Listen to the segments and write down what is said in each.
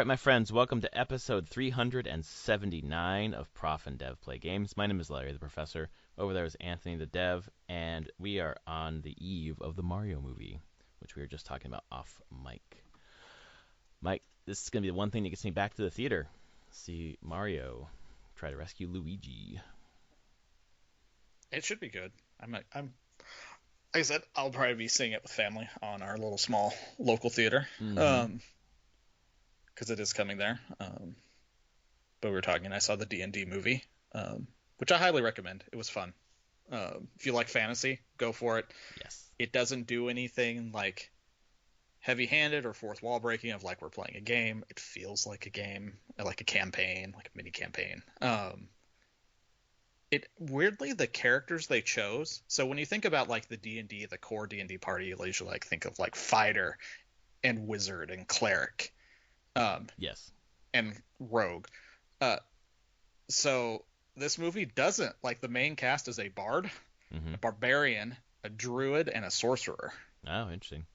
right, my friends, welcome to episode 379 of Prof and Dev Play Games. My name is Larry, the professor. Over there is Anthony, the dev, and we are on the eve of the Mario movie, which we were just talking about off mic. Mike, this is going to be the one thing that gets me back to the theater. See Mario try to rescue Luigi. It should be good. Like I said, I'll probably be seeing it with family on our little small local theater. Mm-hmm. Because it is coming there. But we were talking, I saw the D&D movie, which I highly recommend. It was fun. If you like fantasy, go for it. Yes. It doesn't do anything like heavy-handed or fourth wall breaking of like we're playing a game. It feels like a game, like a campaign, like a mini campaign. It weirdly, the characters they chose. So when you think about like the D&D, the core D&D party, you usually like think of like fighter and wizard and cleric. Yes. And rogue. So this movie doesn't, like, the main cast is a bard, Mm-hmm. a barbarian, a druid, and a sorcerer. Oh, interesting.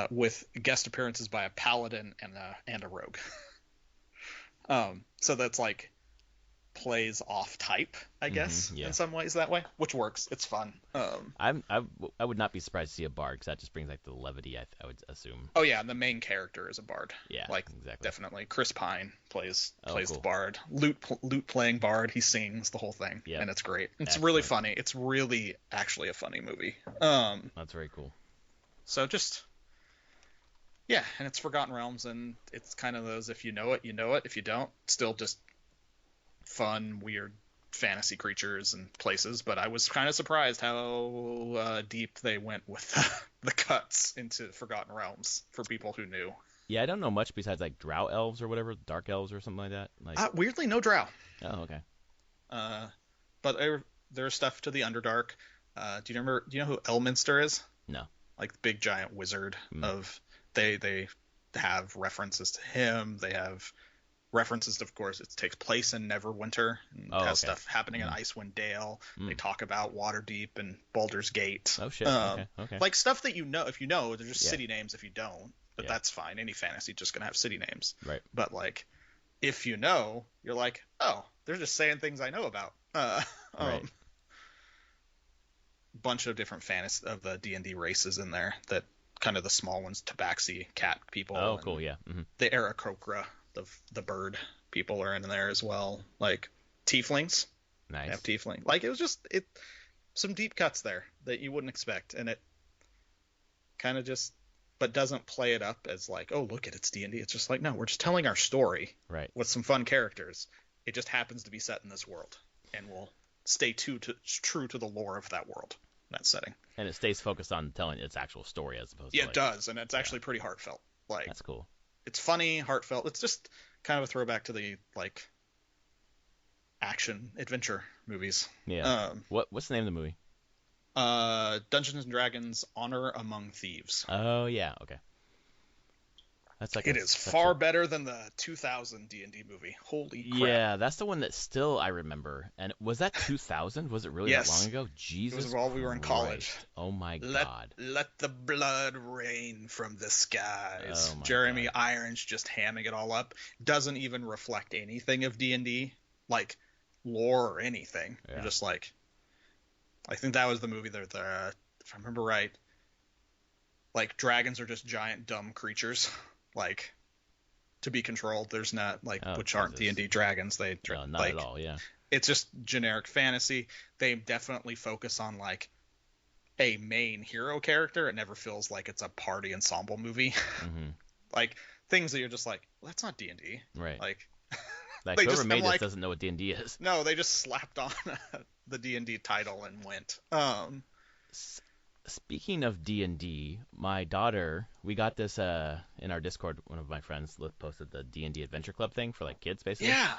With guest appearances by a paladin and a rogue. So that's like plays off type, I guess, yeah. in some ways that way, which works. It's fun. I would not be surprised to see a bard, because that just brings like the levity, I would assume. Oh yeah, and the main character is a bard. Yeah, like exactly. Definitely. Chris Pine plays cool. the bard, lute playing bard. He sings the whole thing, Yep. and it's great. It's Excellent. really funny. It's really actually a funny movie. That's very cool. So just yeah, and it's Forgotten Realms, and it's kind of those, if you know it, you know it. If you don't, still just fun, weird fantasy creatures and places. But I was kind of surprised how deep they went with the cuts into Forgotten Realms for people who knew. Yeah, I don't know much besides like drow elves or whatever, dark elves or something like that. Like, weirdly, no drow. oh, okay. But there's stuff to the Underdark. Do you know who Elminster is? No. Like the big giant wizard of they have references to him. They have references to, of course, it takes place in Neverwinter and has stuff happening in Icewind Dale. They talk about Waterdeep and Baldur's Gate. Oh shit. Okay. Like stuff that you know. If you know, they're just city names. If you don't, but that's fine. Any fantasy just gonna have city names. Right. But like, if you know, you're like, oh, they're just saying things I know about. Right. Bunch of different fantasy of the D&D races in there, that kind of the small ones, tabaxi cat people. Oh, cool. Yeah. Mm-hmm. The Aarakocra, the bird people, are in there as well. Like tieflings. Nice. They have tiefling. Like, it was just some deep cuts there that you wouldn't expect, and it kind of just, but doesn't play it up as like, oh, look at it's D&D. It's just like, no, we're just telling our story with some fun characters. It just happens to be set in this world, and we'll stay true to the lore of that world, that setting. And it stays focused on telling its actual story as opposed to it does, and it's actually pretty heartfelt. Like, that's cool. It's funny, heartfelt. It's just kind of a throwback to the like action adventure movies. Yeah. What's the name of the movie? Dungeons and Dragons: Honor Among Thieves. Oh yeah. Okay. That's like it is far better than the 2000 D&D movie. Holy crap. Yeah, that's the one that still I remember. And was that 2000? Was it really that long ago? Jesus. It was while we were in college. Oh my God. Let the blood rain from the skies. Oh my Jeremy God. Irons just hamming it all up. Doesn't even reflect anything of D&D, like lore or anything. Yeah. You're just like, I think that was the movie that, if I remember right, like dragons are just giant dumb creatures. Like, to be controlled. There's not, like, which aren't D&D dragons. No, not like, at all, yeah. It's just generic fantasy. They definitely focus on, like, a main hero character. It never feels like it's a party ensemble movie. Mm-hmm. Like, things that you're just like, well, that's not D&D. Right. Like whoever made this doesn't know what D&D is. No, they just slapped on the D&D title and went. Speaking of D&D, my daughter, we got this in our Discord. One of my friends posted the D&D Adventure Club thing for like kids, basically. Yeah.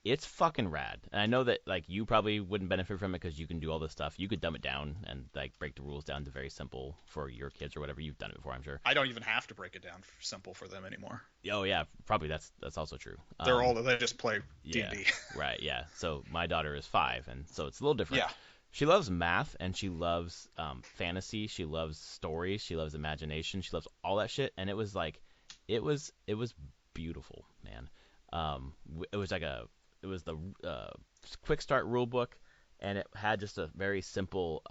It's fucking rad. And I know that like you probably wouldn't benefit from it because you can do all this stuff. You could dumb it down and like break the rules down to very simple for your kids or whatever. You've done it before, I'm sure. I don't even have to break it down simple for them anymore. Oh yeah, probably that's also true. They just play D&D. Yeah, right, yeah. So my daughter is 5, and so it's a little different. Yeah. She loves math, and she loves fantasy. She loves stories. She loves imagination. She loves all that shit. And it was beautiful, man. It was the quick start rule book, and it had just a very simple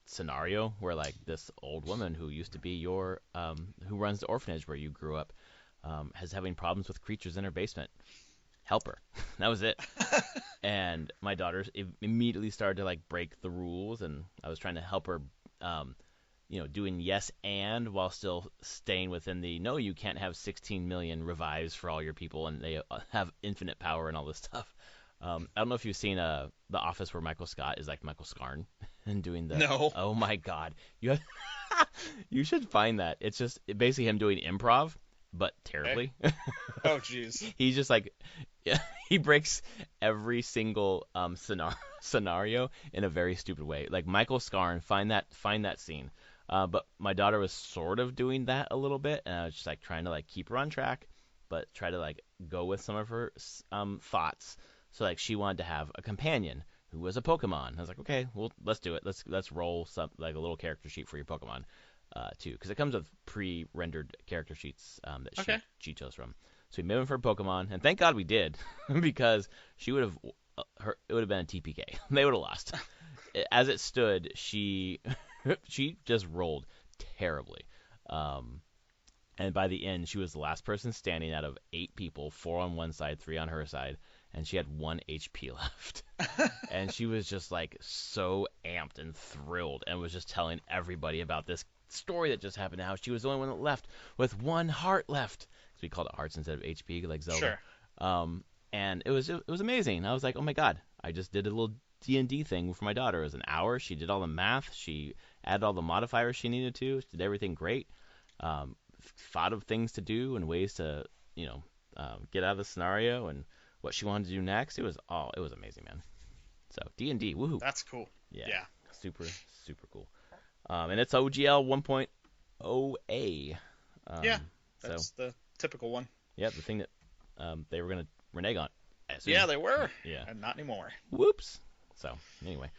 scenario where like this old woman who used to be your who runs the orphanage where you grew up has having problems with creatures in her basement. Help her. That was it. And my daughter immediately started to like break the rules, and I was trying to help her, doing yes and while still staying within the no, you can't have 16 million revives for all your people, and they have infinite power and all this stuff. I don't know if you've seen The Office where Michael Scott is like Michael Scarn and doing the. No. Oh my God, you should find that. It's just basically him doing improv, but terribly. Okay. Oh jeez. He's just like, he breaks every single scenario in a very stupid way. Like Michael Scarn, find that scene. But my daughter was sort of doing that a little bit, and I was just like trying to like keep her on track, but try to like go with some of her thoughts. So like she wanted to have a companion who was a Pokemon. I was like, okay, well let's do it. Let's roll some like a little character sheet for your Pokemon, too, because it comes with pre-rendered character sheets that she chose from. So we made them for Pokemon, and thank God we did, because she would have it would have been a TPK. They would have lost. As it stood, she just rolled terribly. And by the end, she was the last person standing out of 8 people, 4 on one side, 3 on her side, and she had 1 HP left. And she was just like so amped and thrilled, and was just telling everybody about this story that just happened, how she was the only one that left with 1 heart left. So we called it hearts instead of HP, like Zelda. Sure. And it was amazing. I was like, oh my God, I just did a little D&D thing for my daughter. It was an hour. She did all the math. She added all the modifiers she needed to. She did everything great. Thought of things to do and ways to, get out of the scenario and what she wanted to do next. It was amazing, man. So D&D, woohoo. That's cool. Yeah. Super, super cool. And it's OGL 1.0A. Yeah, that's the typical one. Yeah, the thing that they were going to renege on. Yeah, they were. Yeah. And not anymore. Whoops. So, anyway.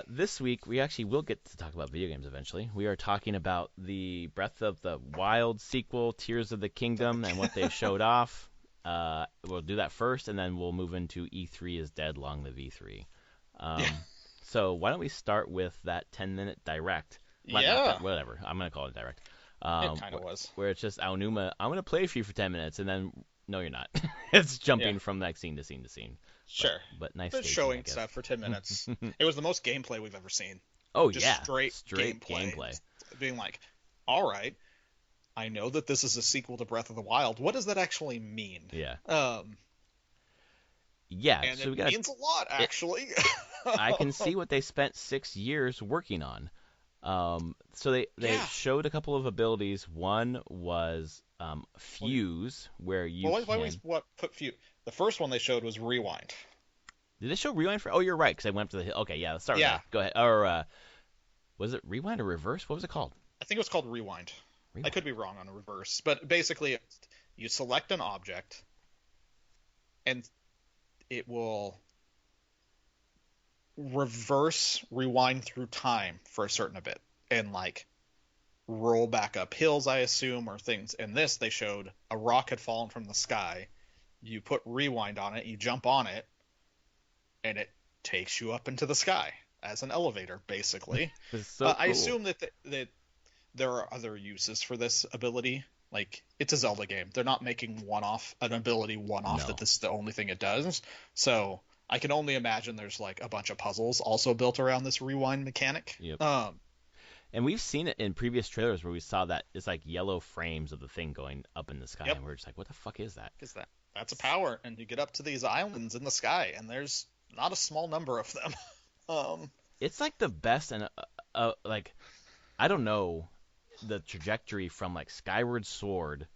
This week, we actually will get to talk about video games eventually. We are talking about the Breath of the Wild sequel, Tears of the Kingdom, and what they showed off. We'll do that first, and then we'll move into E3 is Dead, Long Live E3. So why don't we start with that 10-minute direct? Whatever. I'm going to call it direct. It kind of was. Where it's just Aonuma, I'm going to play for you for 10 minutes, and then, no, you're not. It's jumping from like scene to scene to scene. Sure. But nice But staging, showing stuff for 10 minutes. It was the most gameplay we've ever seen. Oh, just yeah. Straight gameplay. Being like, all right, I know that this is a sequel to Breath of the Wild. What does that actually mean? Yeah. And so it means a lot, actually. I can see what they spent 6 years working on. So they showed a couple of abilities. One was Fuse, where you put Fuse? The first one they showed was Rewind. Did they show Rewind for? Oh, you're right, because I went up to the. Okay, yeah, let's start with that. Go ahead. Or was it Rewind or Reverse? What was it called? I think it was called Rewind. I could be wrong on a Reverse, but basically, you select an object, and it will rewind through time for a certain bit, and like roll back up hills, I assume, or things. In this, they showed a rock had fallen from the sky. You put Rewind on it, you jump on it, and it takes you up into the sky as an elevator, basically. So cool. I assume that there are other uses for this ability. Like, it's a Zelda game. They're not making an ability one-off that this is the only thing it does. So I can only imagine there's like a bunch of puzzles also built around this rewind mechanic. Yep. And we've seen it in previous trailers where we saw that it's like yellow frames of the thing going up in the sky, and we're just like, what the fuck is that? That's a power, and you get up to these islands in the sky, and there's not a small number of them. It's like the best, and like, I don't know the trajectory from like Skyward Sword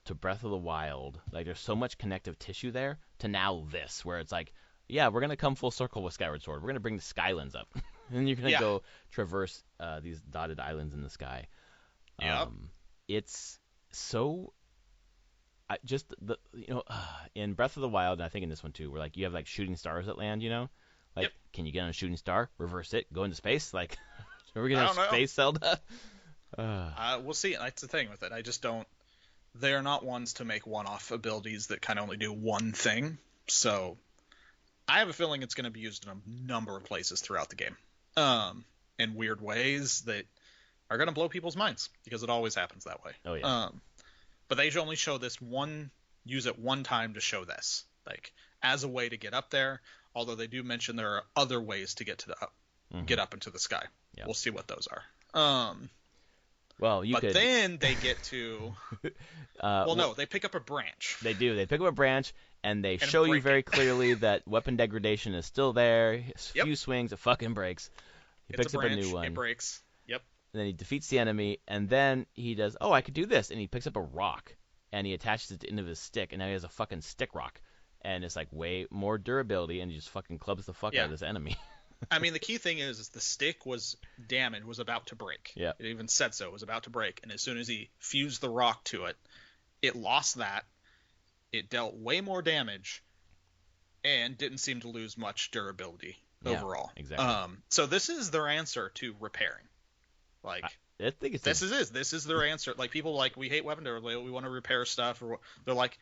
to Breath of the Wild. Like, there's so much connective tissue there to now this, where it's like, yeah, we're gonna come full circle with Skyward Sword. We're gonna bring the Skylands up, and you're gonna go traverse these dotted islands in the sky. It's so. In Breath of the Wild, and I think in this one too, where like you have like shooting stars that land, can you get on a shooting star, reverse it, go into space? Like, are we gonna have space Zelda? We'll see. That's the thing with it. I just don't. they are not ones to make one-off abilities that kind of only do one thing. So I have a feeling it's going to be used in a number of places throughout the game, in weird ways that are going to blow people's minds because it always happens that way. Oh yeah. But they only show this use it one time to show this, like as a way to get up there. Although they do mention there are other ways to get to get up into the sky. Yeah. We'll see what those are. Well, but then they get to. No, they pick up a branch. They do. They pick up a branch, and they show you very clearly that weapon degradation is still there. A few swings, it fucking breaks. He picks up a new one. It breaks. Yep. And then he defeats the enemy, and then he does, I could do this, and he picks up a rock, and he attaches it to the end of his stick, and now he has a fucking stick rock. And it's like way more durability, and he just fucking clubs the fuck out of this enemy. I mean, the key thing is the stick was damaged, was about to break. Yeah. It even said so. It was about to break. And as soon as he fused the rock to it, it lost that. It dealt way more damage and didn't seem to lose much durability overall. Exactly. So this is their answer to repairing. Like, I think it's this is their answer. Like, people like, we hate weapon durability. We want to repair stuff. Or they're like,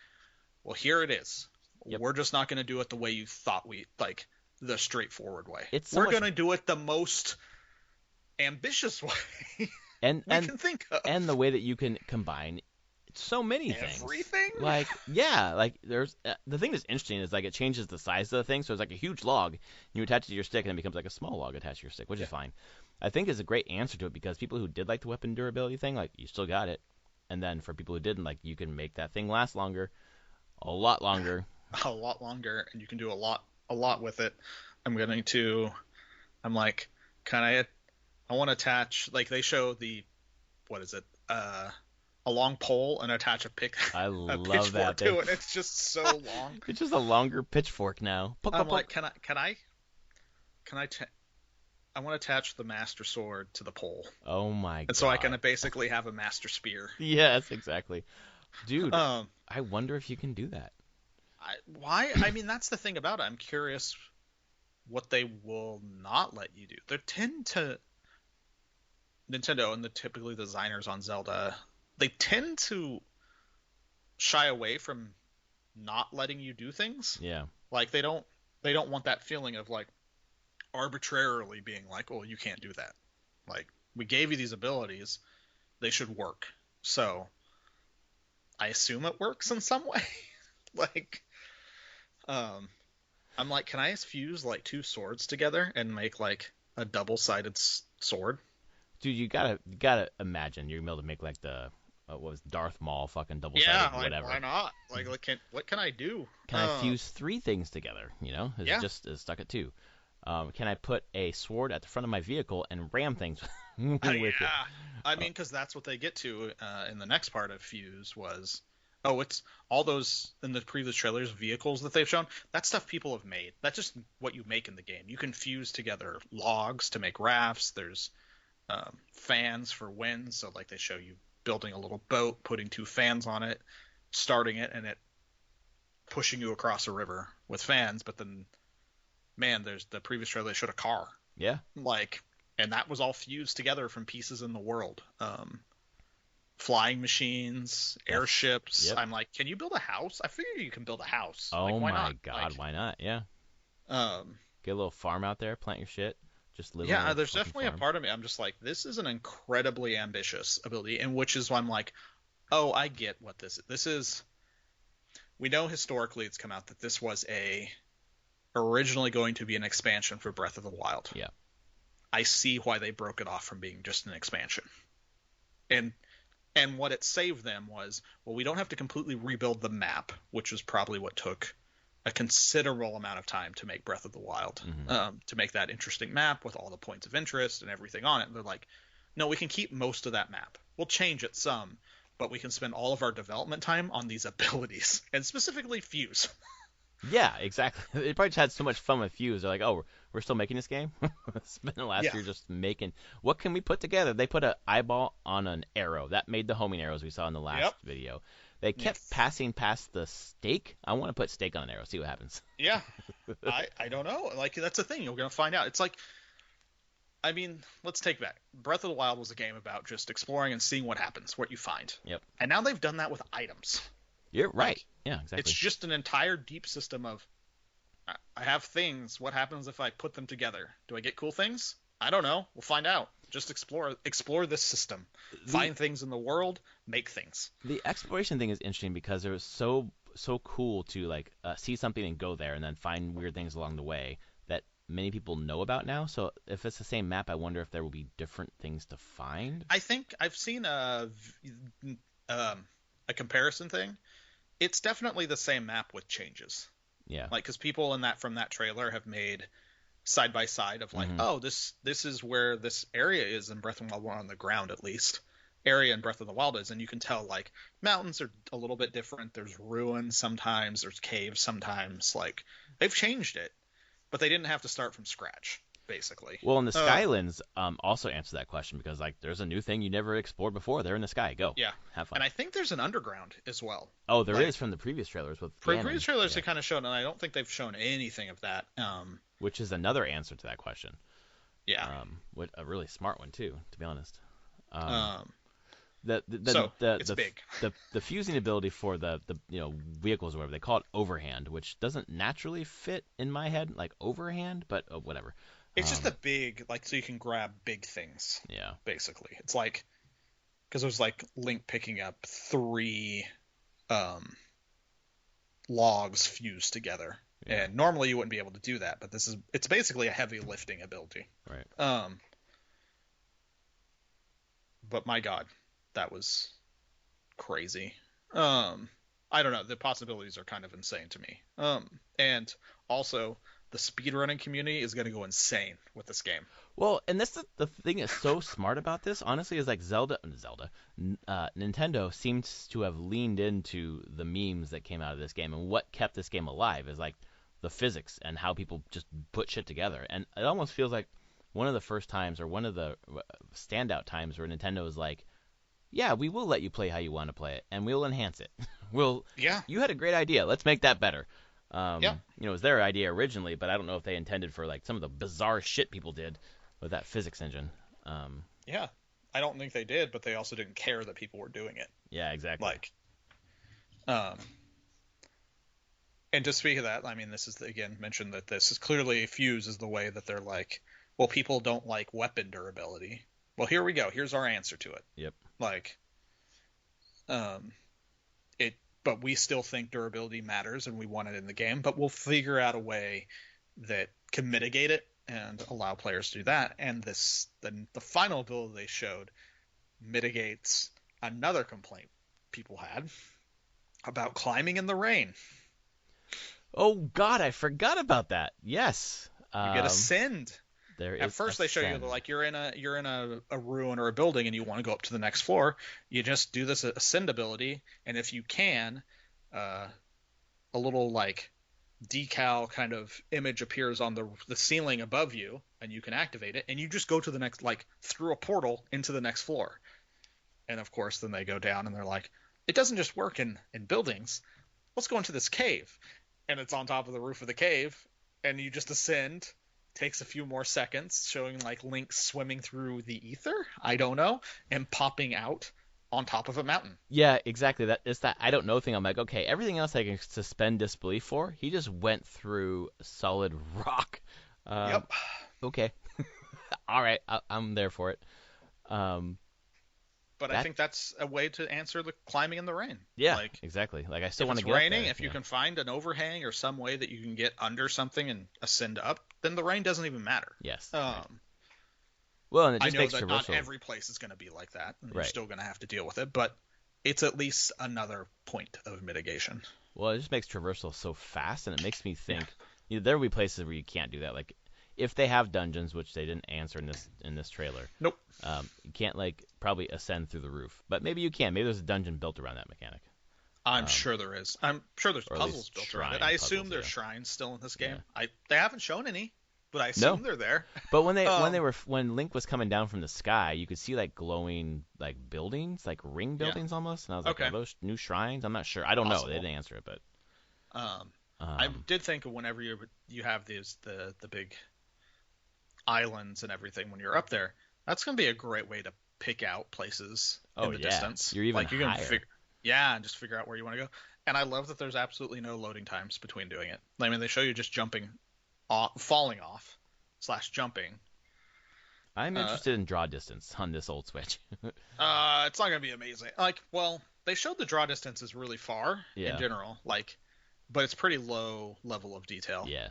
well, here it is. Yep. We're just not going to do it the way you thought like the straightforward way. We're going to do it the most ambitious way we can think of. And the way that you can combine so many things. Everything? Like, there's the thing that's interesting is like it changes the size of the thing. So it's like a huge log. You attach it to your stick and it becomes like a small log attached to your stick, which is fine. I think is a great answer to it because people who did like the weapon durability thing, like you still got it. And then for people who didn't, like you can make that thing last longer, a lot longer. A lot longer, and you can do a lot with it. I'm like, I want to attach, like they show a long pole and attach a pitchfork to it. It's just so long. It's just a longer pitchfork now. I'm like, I want to attach the Master Sword to the pole. Oh my god. And so I can basically have a Master Spear. Yes, exactly. Dude, I wonder if you can do that. Why? I mean, that's the thing about it. I'm curious what they will not let you do. They tend to Nintendo and typically the designers on Zelda, they tend to shy away from not letting you do things. Yeah. Like they don't want that feeling of like arbitrarily being like, "Oh, you can't do that." Like, we gave you these abilities, they should work. So I assume it works in some way. Like, I'm like, can I fuse like two swords together and make like a double-sided sword? Dude, you gotta imagine you're able to make like the what was Darth Maul fucking double-sided whatever. Why not? Like, what can I do? Can I fuse three things together? You know, just stuck at two. Can I put a sword at the front of my vehicle and ram things with it? I mean, because that's what they get to in the next part of Fuse was. Oh, it's all those in the previous trailers, vehicles that they've shown. That's stuff people have made. That's just what you make in the game. You can fuse together logs to make rafts. There's fans for wind. So, like, they show you building a little boat, putting two fans on it, starting it, and it pushing you across a river with fans. But then, man, there's the previous trailer, they showed a car. Yeah. Like, and that was all fused together from pieces in the world. Flying machines, airships. Yep. I'm like, can you build a house? I figure you can build a house. Oh, like, why my not? God, like, why not? Yeah. Get a little farm out there, plant your shit. Just live. Yeah, there's definitely a part of me. I'm just like, this is an incredibly ambitious ability, and which is why I'm like, oh, I get what this is. We know historically it's come out that this was originally going to be an expansion for Breath of the Wild. Yeah. I see why they broke it off from being just an expansion. And what it saved them was, well, we don't have to completely rebuild the map, which was probably what took a considerable amount of time to make Breath of the Wild, to make that interesting map with all the points of interest and everything on it. And they're like, no, we can keep most of that map. We'll change it some, but we can spend all of our development time on these abilities, and specifically Fuse. Yeah, exactly. They probably just had so much fun with Fuse. They're like, oh, we're still making this game? Spent the last year just making... What can we put together? They put an eyeball on an arrow. That made the homing arrows we saw in the last video. They kept passing past the stake. I want to put stake on an arrow, see what happens. Yeah. I don't know. Like, that's the thing. You're going to find out. It's like... I mean, let's take back. Breath of the Wild was a game about just exploring and seeing what happens, what you find. Yep. And now they've done that with items. You're right. Like, Yeah, it's exactly. just an entire deep system of I have things. What happens if I put them together? Do I get cool things? I don't know. We'll find out. Just explore this system. Find things in the world, make things. The exploration thing is interesting because it was so cool to like see something and go there and then find weird things along the way that many people know about now. So if it's the same map, I wonder if there will be different things to find. I think I've seen a comparison thing. It's definitely the same map with changes. Yeah. Like, because people in that from that trailer have made side by side of like, oh, this is where this area is in Breath of the Wild, on the ground at least. Area in Breath of the Wild is, and you can tell like mountains are a little bit different. There's ruins sometimes, there's caves sometimes. Like they've changed it, but they didn't have to start from scratch, basically. Well, and the Skylands also answer that question because like there's a new thing you never explored before. They're in the sky. Go. Yeah. Have fun. And I think there's an underground as well. Oh, there is from the previous trailers with Ganon. Previous trailers they kind of shown, and I don't think they've shown anything of that. Which is another answer to that question. Yeah. With a really smart one too, to be honest. It's big. The fusing ability for the vehicles or whatever they call it overhand, which doesn't naturally fit in my head like overhand, but whatever. It's just a big so you can grab big things. Yeah. Basically, it's like because there's like Link picking up 3 logs fused together, and normally you wouldn't be able to do that, but it's basically a heavy lifting ability. Right. But my God, that was crazy. I don't know. The possibilities are kind of insane to me. And also the speedrunning community is going to go insane with this game. Well, and that's the thing that's so smart about this, honestly, is like Nintendo seems to have leaned into the memes that came out of this game, and what kept this game alive is like the physics and how people just put shit together. And it almost feels like one of the first times or one of the standout times where Nintendo is like, yeah, we will let you play how you want to play it, and we'll enhance it. You had a great idea. Let's make that better. It was their idea originally, but I don't know if they intended for like some of the bizarre shit people did with that physics engine. I don't think they did, but they also didn't care that people were doing it. Yeah, exactly. And to speak of that, I mean, this is again mentioned that this is clearly Fuse is the way that they're like, well, people don't like weapon durability. Well, here we go. Here's our answer to it. Yep. But we still think durability matters and we want it in the game, but we'll figure out a way that can mitigate it and allow players to do that. And the final ability they showed mitigates another complaint people had about climbing in the rain. Oh God, I forgot about that. Yes. You get Ascend. At first they show you like you're in a ruin or a building and you want to go up to the next floor. You just do this Ascend ability, and if you can, a little like decal kind of image appears on the ceiling above you, and you can activate it, and you just go to the next, like through a portal into the next floor. And of course, then they go down and they're like, it doesn't just work in buildings. Let's go into this cave, and it's on top of the roof of the cave, and you just ascend. Takes a few more seconds, showing like Link swimming through the ether, I don't know, and popping out on top of a mountain. Yeah, exactly. It's that I don't know thing. I'm like, okay, everything else I can suspend disbelief for. He just went through solid rock. Yep. Okay. All right, I'm there for it. But I think that's a way to answer the climbing in the rain. Yeah, exactly. Like I still want to get raining. Up there, if you can find an overhang or some way that you can get under something and ascend up, then the rain doesn't even matter. Yes. Right. Well, and it just makes that traversal. Not every place is going to be like that. And You're still going to have to deal with it, but it's at least another point of mitigation. Well, it just makes traversal so fast, and it makes me think there will be places where you can't do that. Like if they have dungeons, which they didn't answer in this trailer. Nope. You can't like probably ascend through the roof, but maybe you can. Maybe there's a dungeon built around that mechanic. I'm sure there is. I'm sure there's puzzles built around it. I assume there's shrines still in this game. Yeah. They haven't shown any, but I assume they're there. But when when Link was coming down from the sky, you could see like glowing like buildings, like ring buildings almost, and I was like, are those new shrines? I'm not sure. I don't know. They didn't answer it, but I did think of whenever you have the big islands and everything when you're up there, that's going to be a great way to pick out places in the distance. You're even like you higher. And just figure out where you want to go. And I love that there's absolutely no loading times between doing it. I mean, they show you just jumping off, falling off / jumping. I'm interested in draw distance on this old Switch. It's not going to be amazing. Like, well, they showed the draw distance is really far in general, like, but it's pretty low level of detail. Yeah.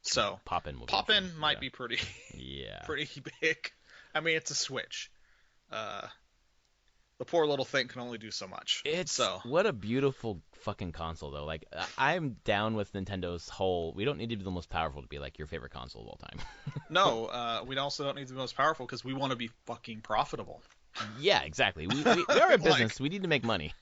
So pop in might be pretty pretty big. I mean, it's a Switch. The poor little thing can only do so much. What a beautiful fucking console, though. Like, I'm down with Nintendo's whole. We don't need to be the most powerful to be like your favorite console of all time. No, we also don't need to be the most powerful because we want to be fucking profitable. Yeah, exactly. We are a business. We need to make money.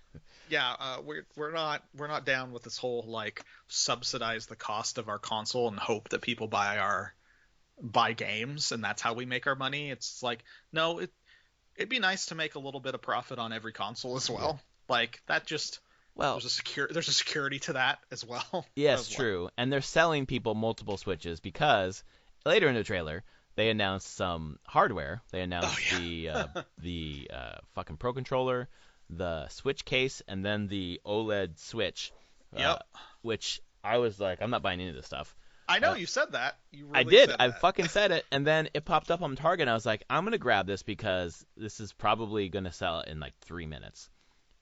Yeah, we're not down with this whole like subsidize the cost of our console and hope that people buy games and that's how we make our money. It's like, no, it'd be nice to make a little bit of profit on every console as well. Yeah. Like that just there's a security to that as well. Yes, true. And they're selling people multiple Switches because later in the trailer they announced some hardware. They announced the fucking Pro Controller, the Switch case, and then the OLED Switch. Which I was like, I'm not buying any of this stuff. I know you said that. You really I did. Said I that. fucking said it, and then it popped up on Target, and I was like, I'm gonna grab this because this is probably gonna sell in like 3 minutes.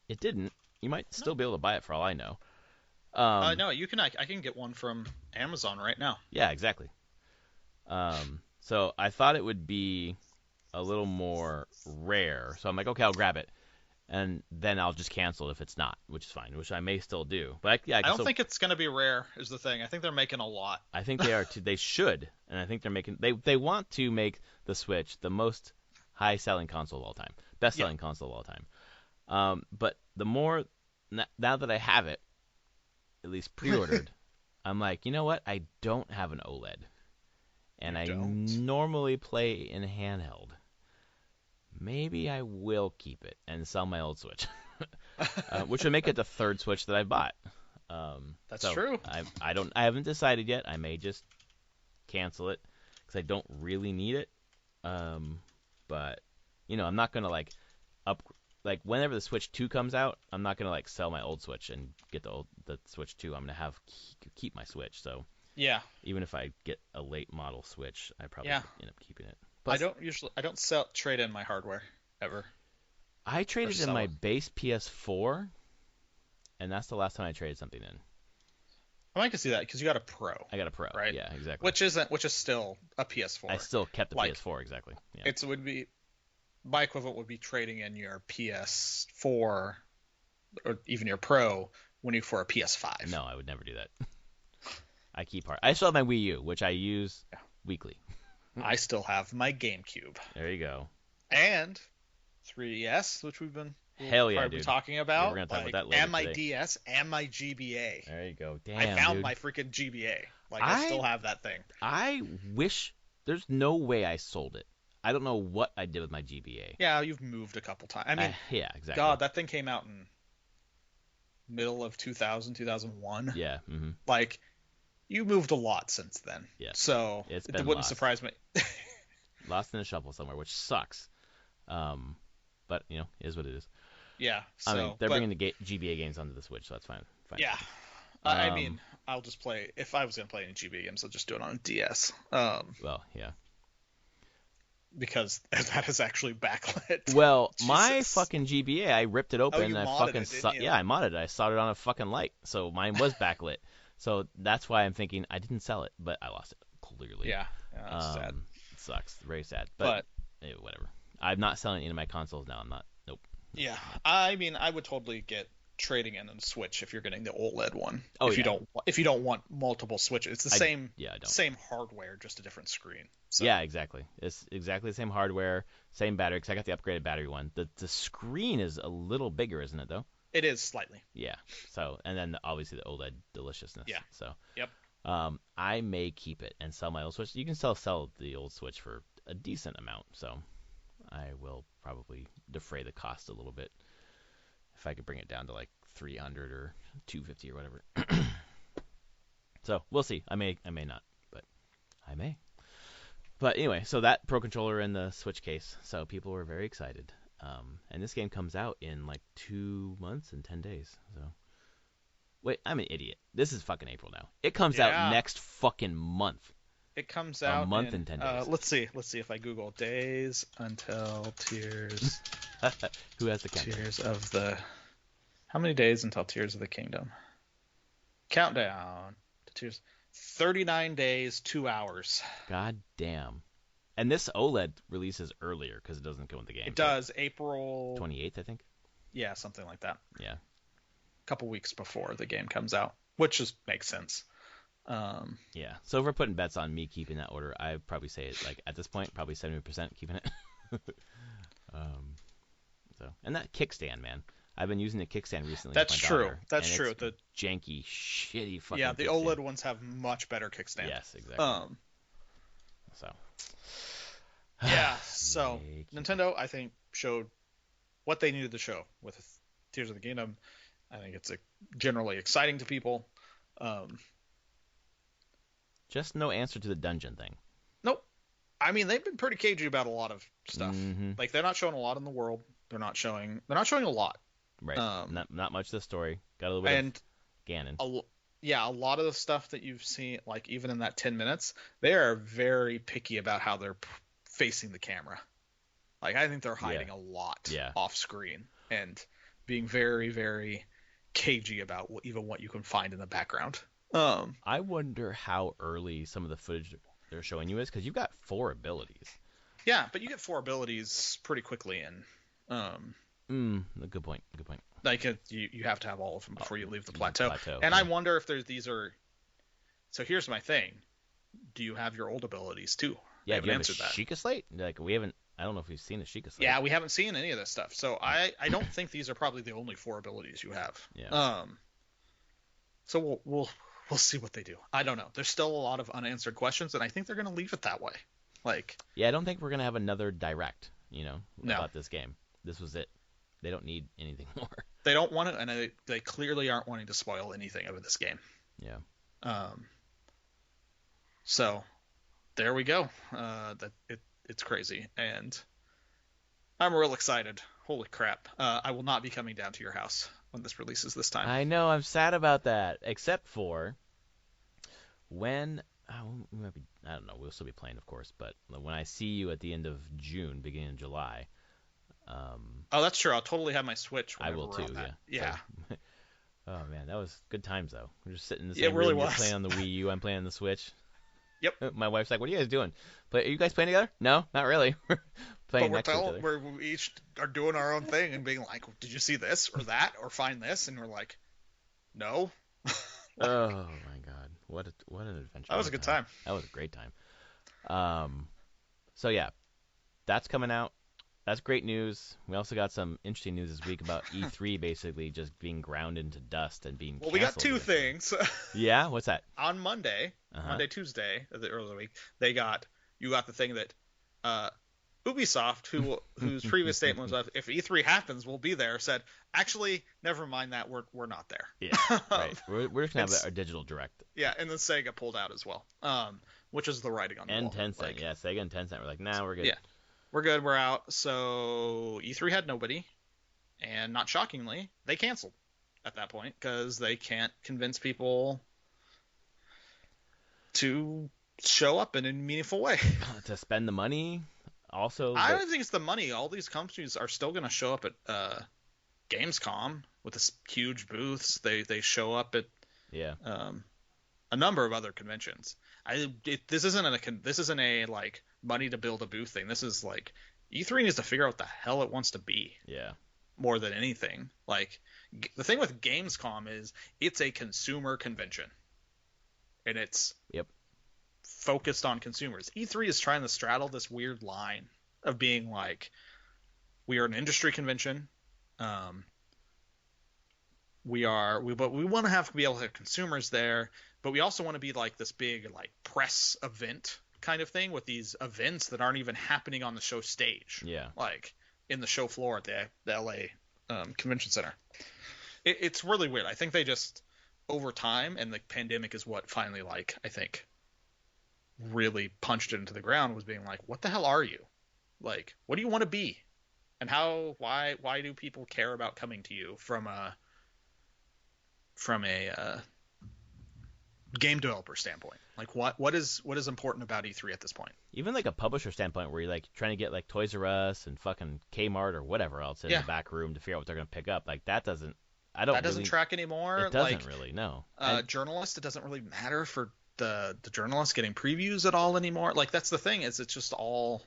It didn't. You might still be able to buy it for all I know. No, you can. I can get one from Amazon right now. Yeah, exactly. So I thought it would be a little more rare. So I'm like, okay, I'll grab it, and then I'll just cancel it if it's not, which is fine, which I may still do. But I don't think it's gonna be rare. Is the thing. I think they're making a lot. I think they are too. They should, and I think they're making. They want to make the Switch the most high-selling console of all time, best-selling console of all time. But the more now that I have it, at least pre-ordered, I'm like, you know what? I don't have an OLED, and I normally play in handheld. Maybe I will keep it and sell my old Switch, which would make it the third Switch that I bought. That's true. I haven't decided yet. I may just cancel it because I don't really need it. But I'm not gonna like whenever the Switch 2 comes out, I'm not gonna like sell my old Switch and get the Switch 2. I'm gonna keep my Switch. So yeah, even if I get a late model Switch, I probably end up keeping it. Plus, I don't trade in my hardware ever. I traded in my base PS4, and that's the last time I traded something in. I can see that because you got a Pro. I got a Pro, right? Yeah, exactly. Which is still a PS4. I still kept the PS4, exactly. Yeah. It would be my equivalent would be trading in your PS4 or even your Pro for a PS5. No, I would never do that. I keep I still have my Wii U, which I use weekly. I still have my GameCube. There you go. And 3DS, which we've been talking about. We're gonna talk about that later and my today. DS and my GBA. There you go. Damn, I found my freaking GBA. I still have that thing. I wish there's no way I sold it. I don't know what I did with my GBA. Yeah, you've moved a couple times. I mean, yeah, exactly. God, that thing came out in middle of 2000, 2001. Yeah. Mm-hmm. You moved a lot since then. Yeah. So it wouldn't surprise me. Lost in a shuffle somewhere, which sucks. But is what it is. Yeah. So, I mean, they're bringing the GBA games onto the Switch, so that's fine. Yeah. I mean, I'll just play. If I was gonna play any GBA games, I'll just do it on a DS. Well, yeah. Because that is actually backlit. Well, my fucking GBA, I ripped it open and I fucking I modded it. I soldered on a fucking light, so mine was backlit. So that's why I'm thinking I didn't sell it, but I lost it clearly. Yeah, that's sad. It sucks, very sad. But whatever. I'm not selling any of my consoles now. I'm not. Nope. Yeah, I mean, I would totally get trading in and Switch if you're getting the OLED one. If you don't want multiple Switches, it's the same hardware, just a different screen. So. Yeah, exactly. It's exactly the same hardware, same battery. Because I got the upgraded battery one. The screen is a little bigger, isn't it? Though. It is slightly. Yeah. So, and then obviously the OLED deliciousness. Yeah. So. Yep. I may keep it and sell my old Switch. You can sell the old Switch for a decent amount. So, I will probably defray the cost a little bit if I could bring it down to like 300 or 250 or whatever. So we'll see. I may not, but I may. But anyway, so that Pro Controller and the Switch case. So people were very excited. And this game comes out in like 2 months and 10 days. So wait, I'm an idiot. This is fucking April now. It comes out Yeah. next fucking month. It comes A out month in, and 10 days. Let's see if I Google days until Tears. Who has the countdown? Tears of the. How many days until Tears of the Kingdom? Countdown to Tears. 39 days, 2 hours. God damn. And this OLED releases earlier because it doesn't go in the game. It does. April 28th, I think. Yeah, something like that. Yeah. A couple weeks before the game comes out, which just makes sense. Yeah. So if we're putting bets on me keeping that order, I'd probably say it like at this point, probably 70% keeping it. And that kickstand, man. I've been using the kickstand recently. That's with my true. daughter, That's and true. It's The janky, shitty fucking. Yeah, the kickstand. OLED ones have much better kickstand. Yes, exactly. So. Yeah. So Nintendo, I think, showed what they needed to show with Tears of the Kingdom. I think it's generally exciting to people. Just no answer to the dungeon thing. Nope. I mean, they've been pretty cagey about a lot of stuff. Mm-hmm. Like they're not showing a lot in the world. They're not showing a lot. Right. Not much of the story. Got a little bit of Ganon. A lot of the stuff that you've seen, like even in that 10 minutes, they are very picky about how they're facing the camera. Like I think they're hiding a lot off screen and being very, very cagey about even what you can find in the background. I wonder how early some of the footage they're showing you is, because you've got 4 abilities. Yeah, but you get 4 abilities pretty quickly in. Good point. Like you have to have all of them before you leave the plateau. And I wonder if these are. So here's my thing: do you have your old abilities too? Yeah, I haven't answered that. Sheikah Slate? Like we haven't. I don't know if we've seen a Sheikah Slate. Yeah, we haven't seen any of this stuff. So I don't think these are probably the only 4 abilities you have. Yeah. So we'll see what they do. I don't know. There's still a lot of unanswered questions, and I think they're going to leave it that way. Like. Yeah, I don't think we're gonna have another direct. No. About this game. This was it. They don't need anything more. They don't want to, and they clearly aren't wanting to spoil anything of this game. Yeah. So there we go. It's crazy, and I'm real excited. Holy crap! I will not be coming down to your house when this releases this time. I know. I'm sad about that. Except for when I don't know. We'll still be playing, of course, but when I see you at the end of June, beginning of July. Oh, that's true. I'll totally have my Switch. I will too. Yeah. So, oh man, that was good times though. We're just sitting in the Yeah, same it really room. You're was. playing on the Wii U. I'm playing on the Switch. Yep. My wife's like, "What are you guys doing? Are you guys playing together?" No, not really. We're playing next to each other. We each are doing our own thing and being like, "Did you see this or that or find this?" And we're like, "No." Oh my god, what an adventure! That was a good time. That was a great time. So yeah, that's coming out. That's great news. We also got some interesting news this week about E3 basically just being ground into dust and being canceled. We got 2 things. Yeah, what's that? On Monday, Tuesday of the early week, you got the thing that Ubisoft, whose previous statement was, if E3 happens, we'll be there, said, actually, never mind that, we're not there. Yeah, right. We're just going to have our digital direct. Yeah, and then Sega pulled out as well, which is the writing on the wall. And Tencent, yeah, Sega and Tencent were like, nah, we're good. Yeah, we're good, we're out. So E3 had nobody, and not shockingly, they canceled at that point because they can't convince people to show up in a meaningful way. To spend the money. Also, I don't think it's the money. All these companies are still going to show up at Gamescom with this huge booths. They show up at a number of other conventions. This isn't a like money to build a booth thing. This is like E3 needs to figure out what the hell it wants to be. Yeah. More than anything, like the thing with Gamescom is it's a consumer convention, and it's focused on consumers. E3 is trying to straddle this weird line of being like, we are an industry convention, but we want to be able to have consumers there, but we also want to be like this big like press event kind of thing with these events that aren't even happening on the show stage. Yeah, like in the show floor at the LA Convention Center. It's really weird. I think they just over time, and the pandemic is what finally I think really punched it into the ground was being like, what the hell are you? Like, what do you want to be? And why do people care about coming to you from a game developer standpoint? Like, what is important about E3 at this point? Even like a publisher standpoint, where you're like trying to get like Toys R Us and fucking Kmart or whatever else in the back room to figure out what they're gonna pick up. Like that doesn't. That doesn't track anymore. It doesn't really. No. Journalists, it doesn't really matter for the journalists getting previews at all anymore. Like that's the thing, is it's just all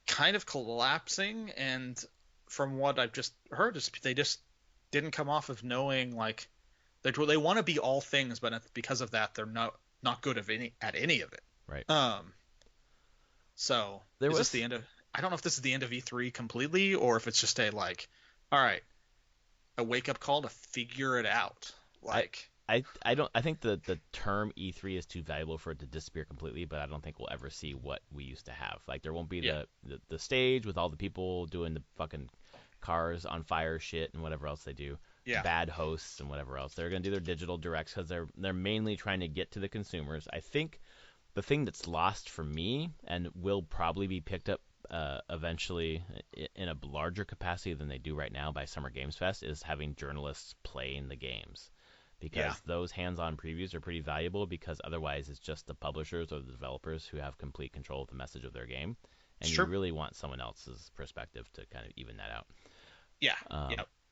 kind of collapsing. And from what I've just heard, they just didn't come off of knowing, like, they want to be all things, but because of that, they're not good at any of it. Right. So this the end of? I don't know if this is the end of E3 completely, or if it's just a like, all right, a wake up call to figure it out. Like, I think the term E3 is too valuable for it to disappear completely, but I don't think we'll ever see what we used to have. Like there won't be the stage with all the people doing the fucking cars on fire shit and whatever else they do. Yeah. Bad hosts and whatever else. They're going to do their digital directs because they're mainly trying to get to the consumers. I think the thing that's lost for me and will probably be picked up eventually in a larger capacity than they do right now by Summer Games Fest is having journalists playing the games. Because those hands-on previews are pretty valuable, because otherwise it's just the publishers or the developers who have complete control of the message of their game. And you really want someone else's perspective to kind of even that out. Yeah.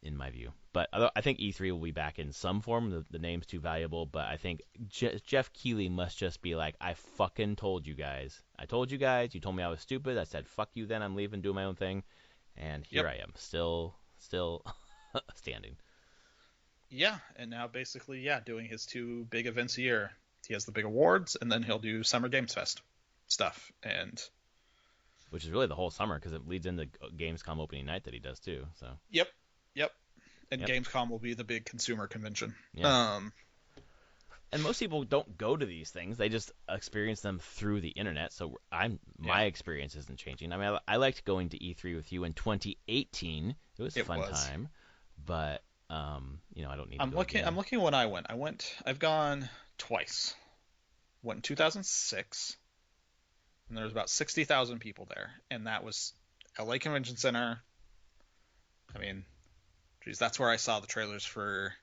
In my view. But I think E3 will be back in some form. The name's too valuable, but I think Jeff Keighley must just be like, I fucking told you guys. I told you guys. You told me I was stupid. I said, fuck you then. I'm leaving, doing my own thing. And here I am, still standing. Yeah, and now basically, doing his 2 big events a year. He has the big awards, and then he'll do Summer Games Fest stuff. Which is really the whole summer, because it leads into Gamescom opening night that he does too. So. Yep. And Gamescom will be the big consumer convention. Yeah. And most people don't go to these things; they just experience them through the internet. So my experience isn't changing. I mean, I liked going to E3 with you in 2018. It was a fun time, but I don't need. I'm looking when I went. I've gone twice. Went in 2006, and there was about 60,000 people there, and that was LA Convention Center. I mean, geez, that's where I saw the trailers for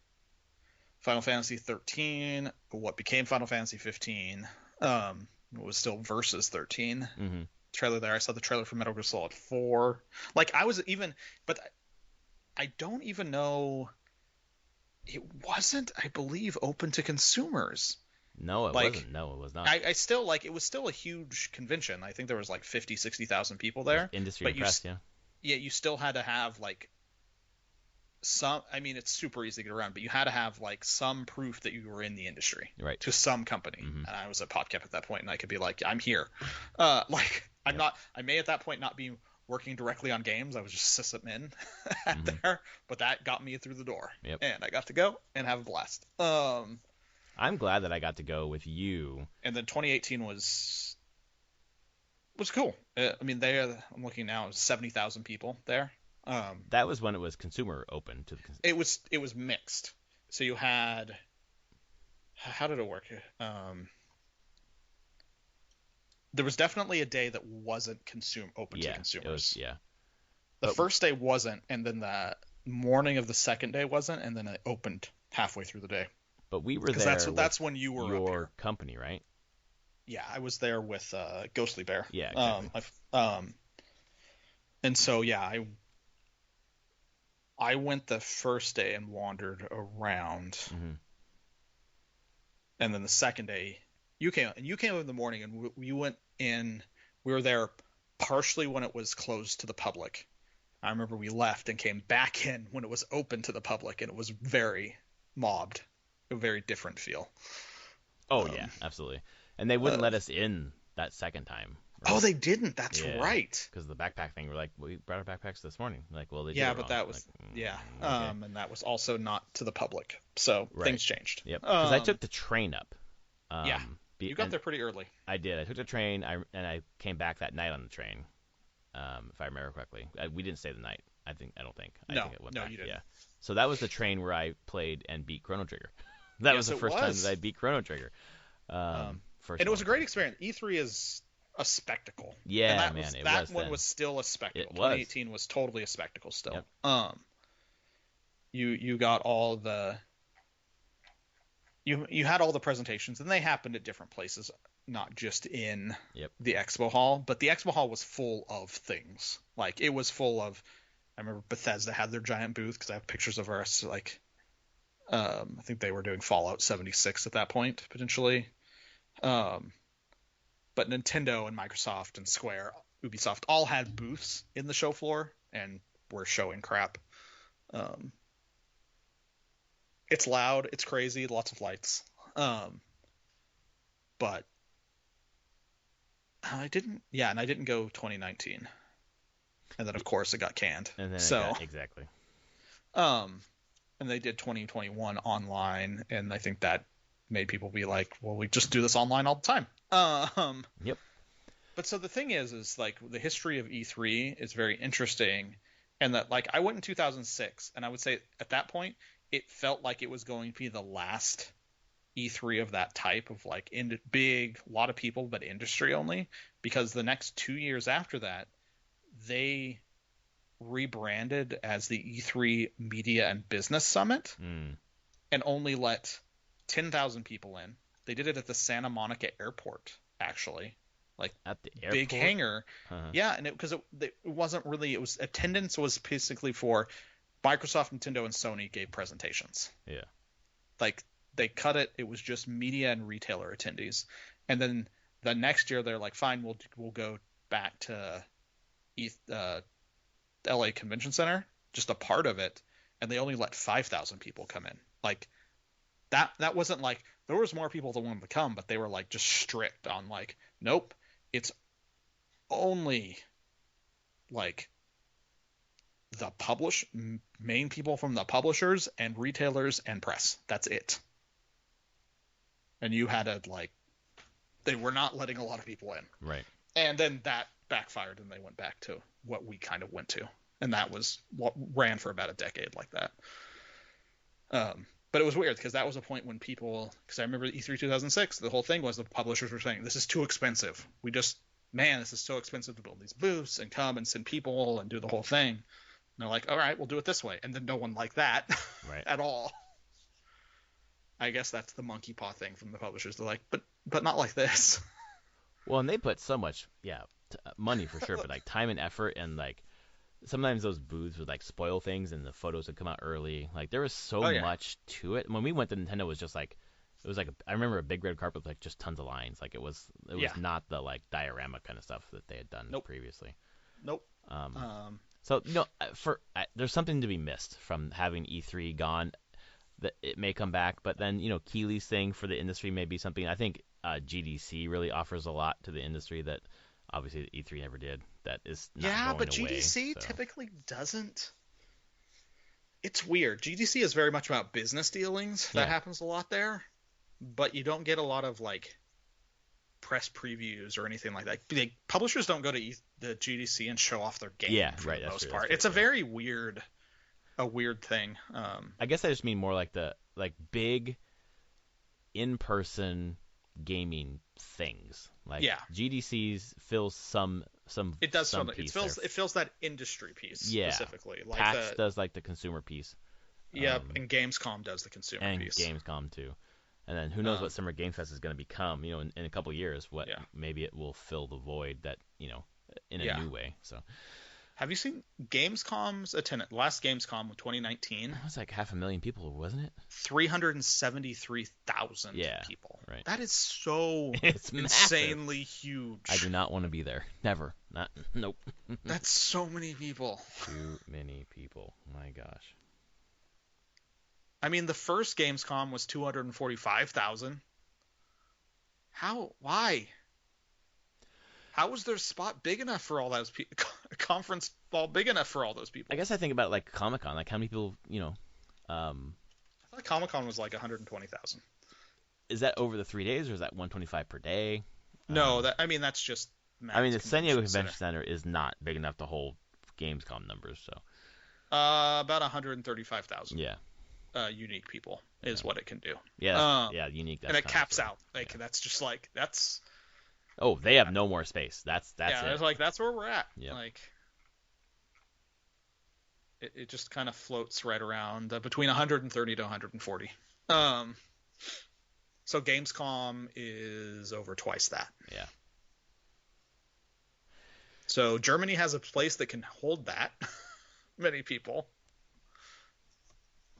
Final Fantasy 13, what became Final Fantasy 15. It was still Versus 13. Mm-hmm. Trailer there. I saw the trailer for Metal Gear Solid 4. Like, but I don't even know. It wasn't, I believe, open to consumers. No, it wasn't. No, it was not. I still, like, it was still a huge convention. I think there was like 50, 60,000 people there. Industry press, yeah. Yeah, you still had to have, like, it's super easy to get around, but you had to have, like, some proof that you were in the industry. Right. To some company. Mm-hmm. And I was at PodCap at that point, and I could be like, I'm here. I may at that point not be working directly on games. I was just sysadmin there, but that got me through the door. Yep. And I got to go and have a blast. I'm glad that I got to go with you. And then 2018 was cool. I'm looking now, 70,000 people there. That was when it was consumer open to the. It was mixed. So you had. How did it work? There was definitely a day that wasn't open to consumers. The first day wasn't, and then the morning of the second day wasn't, and then it opened halfway through the day. But we were there. That's when you were your up here. Company, right? Yeah, I was there with Ghostly Bear. Yeah, exactly. And so I went the first day and wandered around, and then the second day you came in the morning, and we went in. We were there partially when it was closed to the public. I remember we left and came back in when it was open to the public, and it was very mobbed, a very different feel. Oh yeah, absolutely. And they wouldn't let us in that second time. Right? Oh, they didn't. That's right. Because the backpack thing, we're like, we brought our backpacks this morning. Like, well, they but wrong. That was okay. And that was also not to the public, so things changed. Yep. Because I took the train up. You got there pretty early. I did. I took the train, and I came back that night on the train, if I remember correctly. We didn't stay the night. I don't think. I think it went back. You didn't. Yeah. So that was the train where I played and beat Chrono Trigger. That was the first time that I beat Chrono Trigger. first. And it was a great experience. E3 is a spectacle. Yeah, and that man, was, it that was one then. was still a spectacle. It was. 2018 was totally a spectacle still. Yep. You got all the you had all the presentations, and they happened at different places, not just in the expo hall. But the expo hall was full of things. Like, it was full of. I remember Bethesda had their giant booth, because I have pictures of us. Like, I think they were doing Fallout 76 at that point, potentially. But Nintendo and Microsoft and Square, Ubisoft all had booths in the show floor and were showing crap. It's loud, it's crazy, lots of lights. But I didn't go 2019. And then, of course, it got canned. And then exactly. And they did 2021 online, and I think that made people be like, well, we just do this online all the time. Yep. But so the thing is like, the history of E3 is very interesting, and that, like, I went in 2006, and I would say at that point it felt like it was going to be the last E3 of that type of, like, big, lot of people, but industry only, because the next 2 years after that, they rebranded as the E3 Media and Business Summit and only let 10,000 people in. They did it at the Santa Monica Airport, actually. Like, at the airport? Big hangar. Yeah, and because it wasn't really, attendance was basically for Microsoft, Nintendo, and Sony gave presentations. Yeah. Like, they cut it. It was just media and retailer attendees. And then the next year they're like, fine, we'll go back to LA Convention Center, just a part of it, and they only let 5,000 people come in. Like, that wasn't like, there was more people that wanted to come, but they were like just strict on, like, nope, it's only like the main people from the publishers and retailers and press. That's it. And you had to, like, they were not letting a lot of people in. Right. And then that backfired, and they went back to what we kind of went to. And that was what ran for about a decade like that. But it was weird, because that was a point when because I remember E3 2006, the whole thing was the publishers were saying, this is too expensive. This is so expensive to build these booths and come and send people and do the whole thing. And they're like, all right, we'll do it this way. And then no one liked that at all. I guess that's the monkey paw thing from the publishers. They're like, but not like this. Well, and they put so much, money for sure, but, like, time and effort, and, like, sometimes those booths would, like, spoil things, and the photos would come out early. Like, there was so much to it. When we went to Nintendo, it was just like, I remember a big red carpet with, like, just tons of lines. Like, it was not the, like, diorama kind of stuff that they had done previously. Nope. So, there's something to be missed from having E3 gone. That it may come back, but then, Keeley's thing for the industry may be something. I think GDC really offers a lot to the industry that obviously E3 never did. That is not going away, GDC typically doesn't. It's weird. GDC is very much about business dealings. That happens a lot there, but you don't get a lot of, like, press previews or anything like that. Publishers don't go to the GDC and show off their game for the most part. It's a very weird thing. I guess I just mean more like the big in-person gaming things. Like, GDC's fills some it does some piece. It fills that industry piece specifically. Like PAX does, like, the consumer piece. Yep, and Gamescom does the consumer piece. And Gamescom too. And then who knows what Summer Game Fest is going to become, in a couple years. Maybe it will fill the void that, in a new way. So, have you seen Gamescom's attendance? Last Gamescom of 2019. It was like 500,000 people, wasn't it? 373,000 people. Right. That is so it's insanely massive. huge. I do not want to be there. Never. Nope. That's so many people. Too many people. My gosh. I mean, the first Gamescom was 245,000. Why? How was their spot big enough for all those people? Conference hall big enough for all those people? I guess I think about, like, Comic-Con. Like, how many people, I thought Comic-Con was like 120,000. Is that over the 3 days, or is that 125 per day? No, that's just. The San Diego Convention Center is not big enough to hold Gamescom numbers, so. About 135,000. Yeah. unique people is what it can do. Yeah, yeah, unique. That's and it kind caps of out. Like that's just like that's. Oh, they have no more space. That's it. It's like that's where we're at. Yep. Like it just kind of floats right around between 130 to 140. So Gamescom is over twice that. Yeah. So Germany has a place that can hold that many people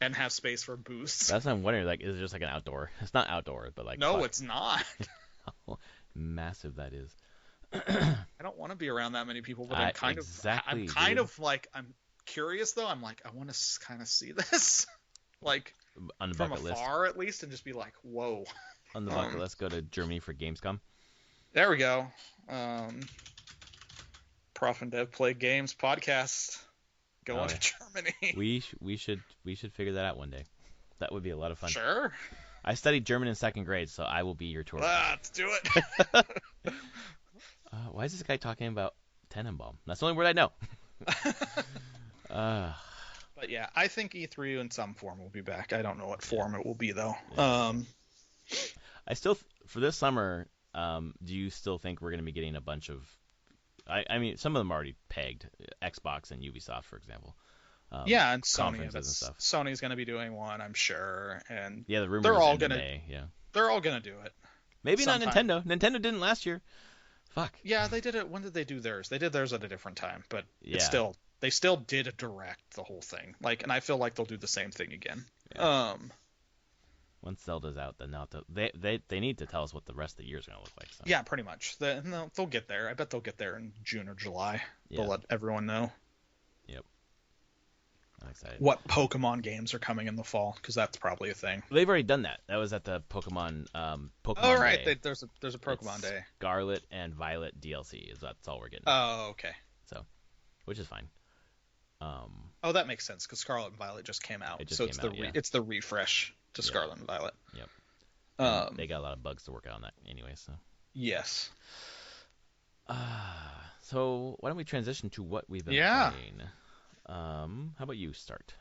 and have space for booths. That's what I'm wondering. Like, is it just like an outdoor? It's not outdoor, but like. No, it's not. How massive that is. I don't want to be around that many people, but I'm kind of like, I'm curious though. I'm like, I want to kind of see this, like on the from bucket afar list. at least, and just be like, whoa. On the bucket list, go to Germany for Gamescom. There we go. Prof and Dev Play Games podcast going to Germany. We should figure that out one day. That would be a lot of fun. Sure. I studied German in 2nd grade, so I will be your tour. Let's do it. Why is this guy talking about Tenenbaum? That's the only word I know. But yeah, I think E3 in some form will be back. I don't know what form it will be though. Yeah. I still, for this summer, do you still think we're going to be getting a bunch of? I mean, some of them are already pegged. Xbox and Ubisoft, for example. Yeah, and Sony. Conferences and stuff. Sony's going to be doing one, I'm sure. And yeah, the rumors they're all going to. Yeah. They're all going to do it. Maybe sometime. Not Nintendo. Nintendo didn't last year. Fuck. Yeah, they did it. When did they do theirs? They did theirs at a different time, but yeah. They still did a direct the whole thing. Like, and I feel like they'll do the same thing again. Yeah. Once Zelda's out, then they need to tell us what the rest of the year's gonna look like. So. Yeah, pretty much. They'll get there. I bet they'll get there in June or July. Yeah. They'll let everyone know. Yep. I'm excited. What Pokemon games are coming in the fall? Because that's probably a thing. They've already done that. That was at the Pokemon. Oh right, Day. There's a Pokemon Day. Scarlet and Violet DLC. That's all we're getting. Oh okay. So, which is fine. Oh, that makes sense because Scarlet and Violet just came out. It's the refresh to Scarlet and Violet. Yep. They got a lot of bugs to work out on that anyway. So. Yes. So why don't we transition to what we've been playing? How about you start?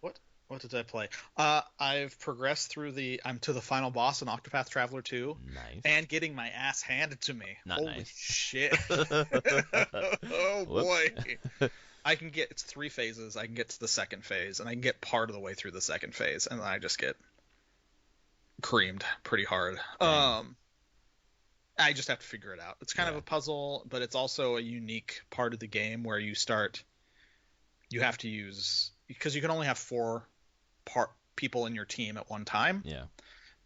What did I play? I've progressed through I'm to the final boss in Octopath Traveller 2. Nice. And getting my ass handed to me. Not Holy nice. shit. Oh boy. It's 3 phases. I can get to the 2nd phase, and I can get part of the way through the 2nd phase, and then I just get creamed pretty hard. I just have to figure it out. It's kind of a puzzle, but it's also a unique part of the game where you have to use, because you can only have 4 people in your team at one time. Yeah.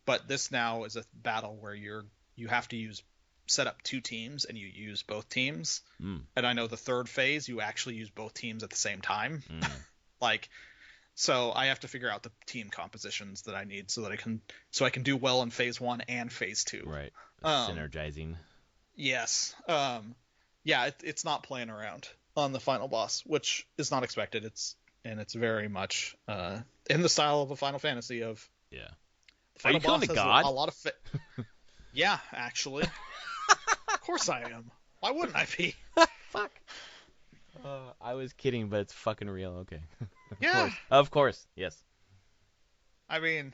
But this now is a battle where you have to set up 2 teams, and you use both teams. And I know the 3rd phase you actually use both teams at the same time. So I have to figure out the team compositions that I need so that I can do well in phase 1 and phase 2. Right. Synergizing. Yes. It's not playing around on the final boss, which is not expected. It's very much in the style of a Final Fantasy of. Yeah. Are you killing a god? A lot of yeah, actually. Of course I am. Why wouldn't I be? Fuck. I was kidding, but it's fucking real. Okay. Yeah. Of course. Yes. I mean,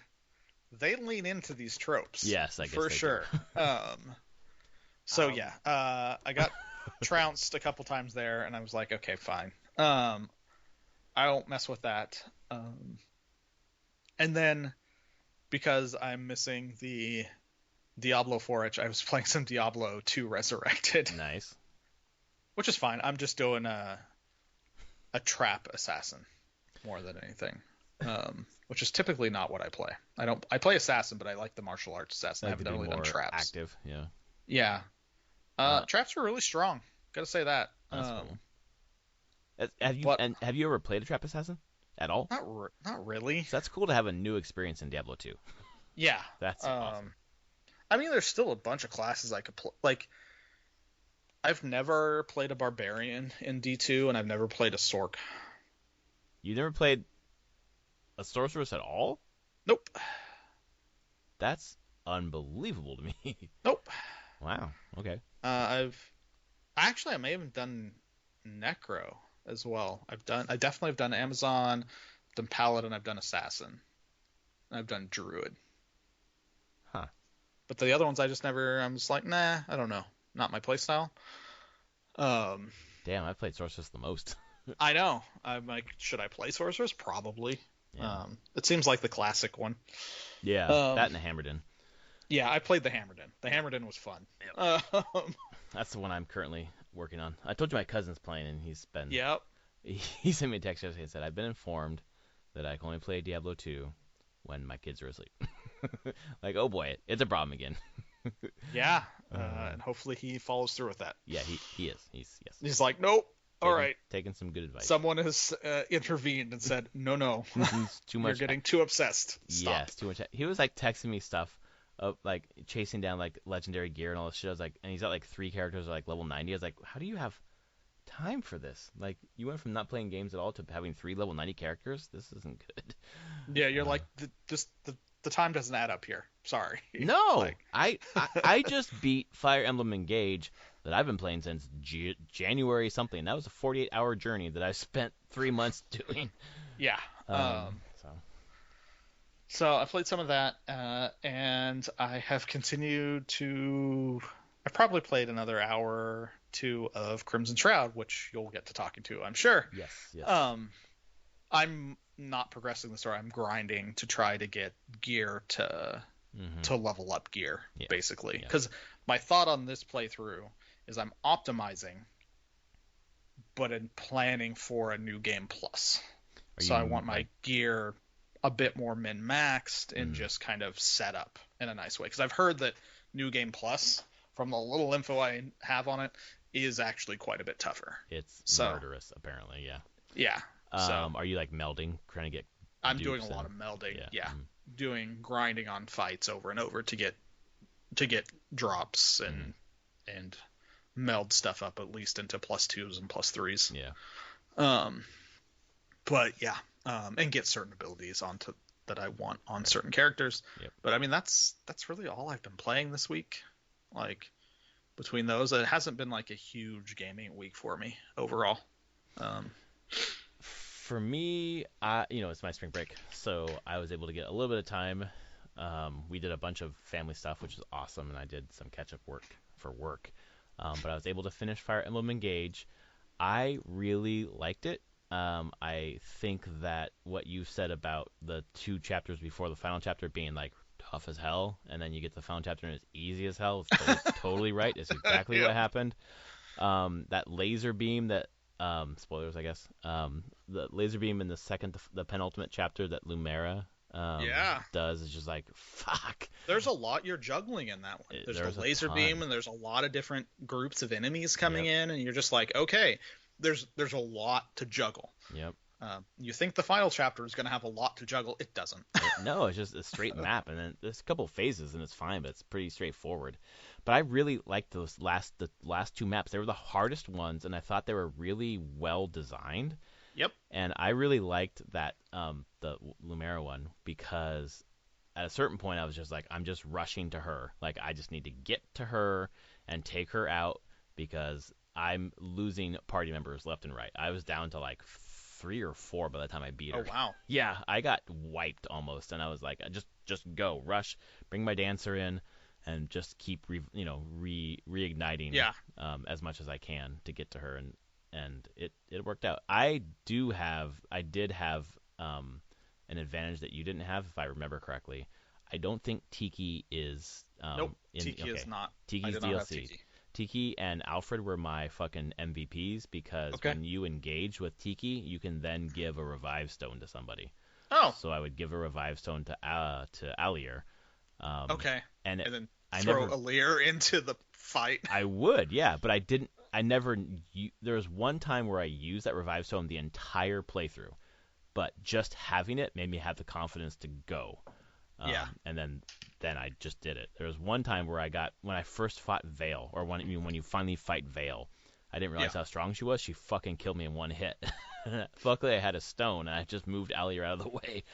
they lean into these tropes. Yes, I guess for sure. I got trounced a couple times there, and I was like, okay, fine. I won't mess with that. And then, because I'm missing the Diablo 4-itch, I was playing some Diablo 2 Resurrected. Nice. Which is fine. I'm just doing a trap assassin more than anything. Which is typically not what I play. I play assassin, but I like the martial arts assassin. I haven't really done traps. Active, yeah. Yeah. Traps were really strong. Gotta say that. That's cool. Have you ever played a trap assassin at all? Not really. So that's cool to have a new experience in Diablo 2. Yeah. That's awesome. I mean, there's still a bunch of classes I could play. Like, I've never played a barbarian in D2, and I've never played a sorc. You never played a sorceress at all? Nope. That's unbelievable to me. Nope. Wow. Okay. I may have done Necro as well. I definitely have done Amazon, I've done Paladin, I've done Assassin. I've done Druid. Huh. But the other ones I'm just like, nah, I don't know. Not my playstyle. Um, Damn, I played Sorceress the most. I know. I'm like, should I play Sorceress? Probably. Yeah. It seems like the classic one. Yeah, that Um, and the Hammerden. yeah, I played the Hammerden. The Hammerden was fun. Yep. That's the one I'm currently working on. I told you my cousin's playing, and Yep. he sent me a text yesterday and said, I've been informed that I can only play Diablo 2 when my kids are asleep. Like, oh boy, it's a problem again. Yeah. And hopefully he follows through with that. Yeah, he is. Yes. He's like, nope. All right. Taking some good advice. Someone has intervened and said, no. Too much. You're getting too obsessed. Stop. Yes, too much. He was like texting me stuff of like chasing down like legendary gear and all this shit. I was like, and he's got like 3 characters like level 90. I was like, how do you have time for this? Like, you went from not playing games at all to having 3 level 90 characters. This isn't good. Yeah, you're like, the time doesn't add up here. Sorry. No, Like, I just beat Fire Emblem Engage that I've been playing since January something. That was a 48-hour journey that I spent 3 months doing. yeah. So So I played some of that, and I have continued to. I've probably played another hour or 2 of Crimson Shroud, which you'll get to talking to, I'm sure. yes. I'm not progressing the story. I'm grinding to try to get gear to level up gear, basically. Because my thought on this playthrough is I'm optimizing, but in planning for a new game plus. So I want my gear a bit more min-maxed and just kind of set up in a nice way. Because I've heard that New Game Plus, from the little info I have on it, is actually quite a bit tougher. It's murderous, apparently, yeah. Yeah. So are you like melding, trying to get I'm doing a lot of melding. Yeah. Doing grinding on fights over and over to get drops and meld stuff up at least into +2s and +3s. Yeah. But yeah, and get certain abilities onto that I want on certain characters. Yep. But I mean that's really all I've been playing this week. Like between those, it hasn't been like a huge gaming week for me overall. For me, it's my spring break, so I was able to get a little bit of time. We did a bunch of family stuff, which is awesome, and I did some catch-up work for work. But I was able to finish Fire Emblem Engage. I really liked it. I think that what you said about the 2 chapters before the final chapter being like tough as hell, and then you get to the final chapter and it's easy as hell, is totally right. It's exactly what happened. That laser beam that spoilers, I guess. The laser beam in the penultimate chapter that Lumera does is just like, fuck. There's a lot you're juggling in that one. There's the laser beam, and there's a lot of different groups of enemies coming in, and you're just like, okay, there's a lot to juggle. Yep. You think the final chapter is going to have a lot to juggle. It doesn't. No, it's just a straight map, and then there's a couple phases, and it's fine, but it's pretty straightforward. But I really liked the last 2 maps. They were the hardest ones, and I thought they were really well designed. Yep. And I really liked that the Lumera one, because at a certain point I was just like, I'm just rushing to her. Like, I just need to get to her and take her out because I'm losing party members left and right. I was down to like 3 or 4 by the time I beat her. Oh wow. Yeah, I got wiped almost, and I was like, just go, rush, bring my dancer in, and just keep reigniting as much as I can to get to her, and it worked out. I did have an advantage that you didn't have, if I remember correctly. I don't think Tiki is nope. Tiki is not. Tiki's DLC. Tiki and Alfred were my fucking MVPs because when you engage with Tiki, you can then give a revive stone to somebody. Oh. So I would give a revive stone to Alier. And then throw Alier into the fight. I would, yeah, but I didn't. I never. There was one time where I used that revive stone the entire playthrough, but just having it made me have the confidence to go. And then I just did it. There was one time where when I first fought Vale, or when you finally fight Vale, I didn't realize how strong she was. She fucking killed me in one hit. Luckily, I had a stone, and I just moved Alier out of the way.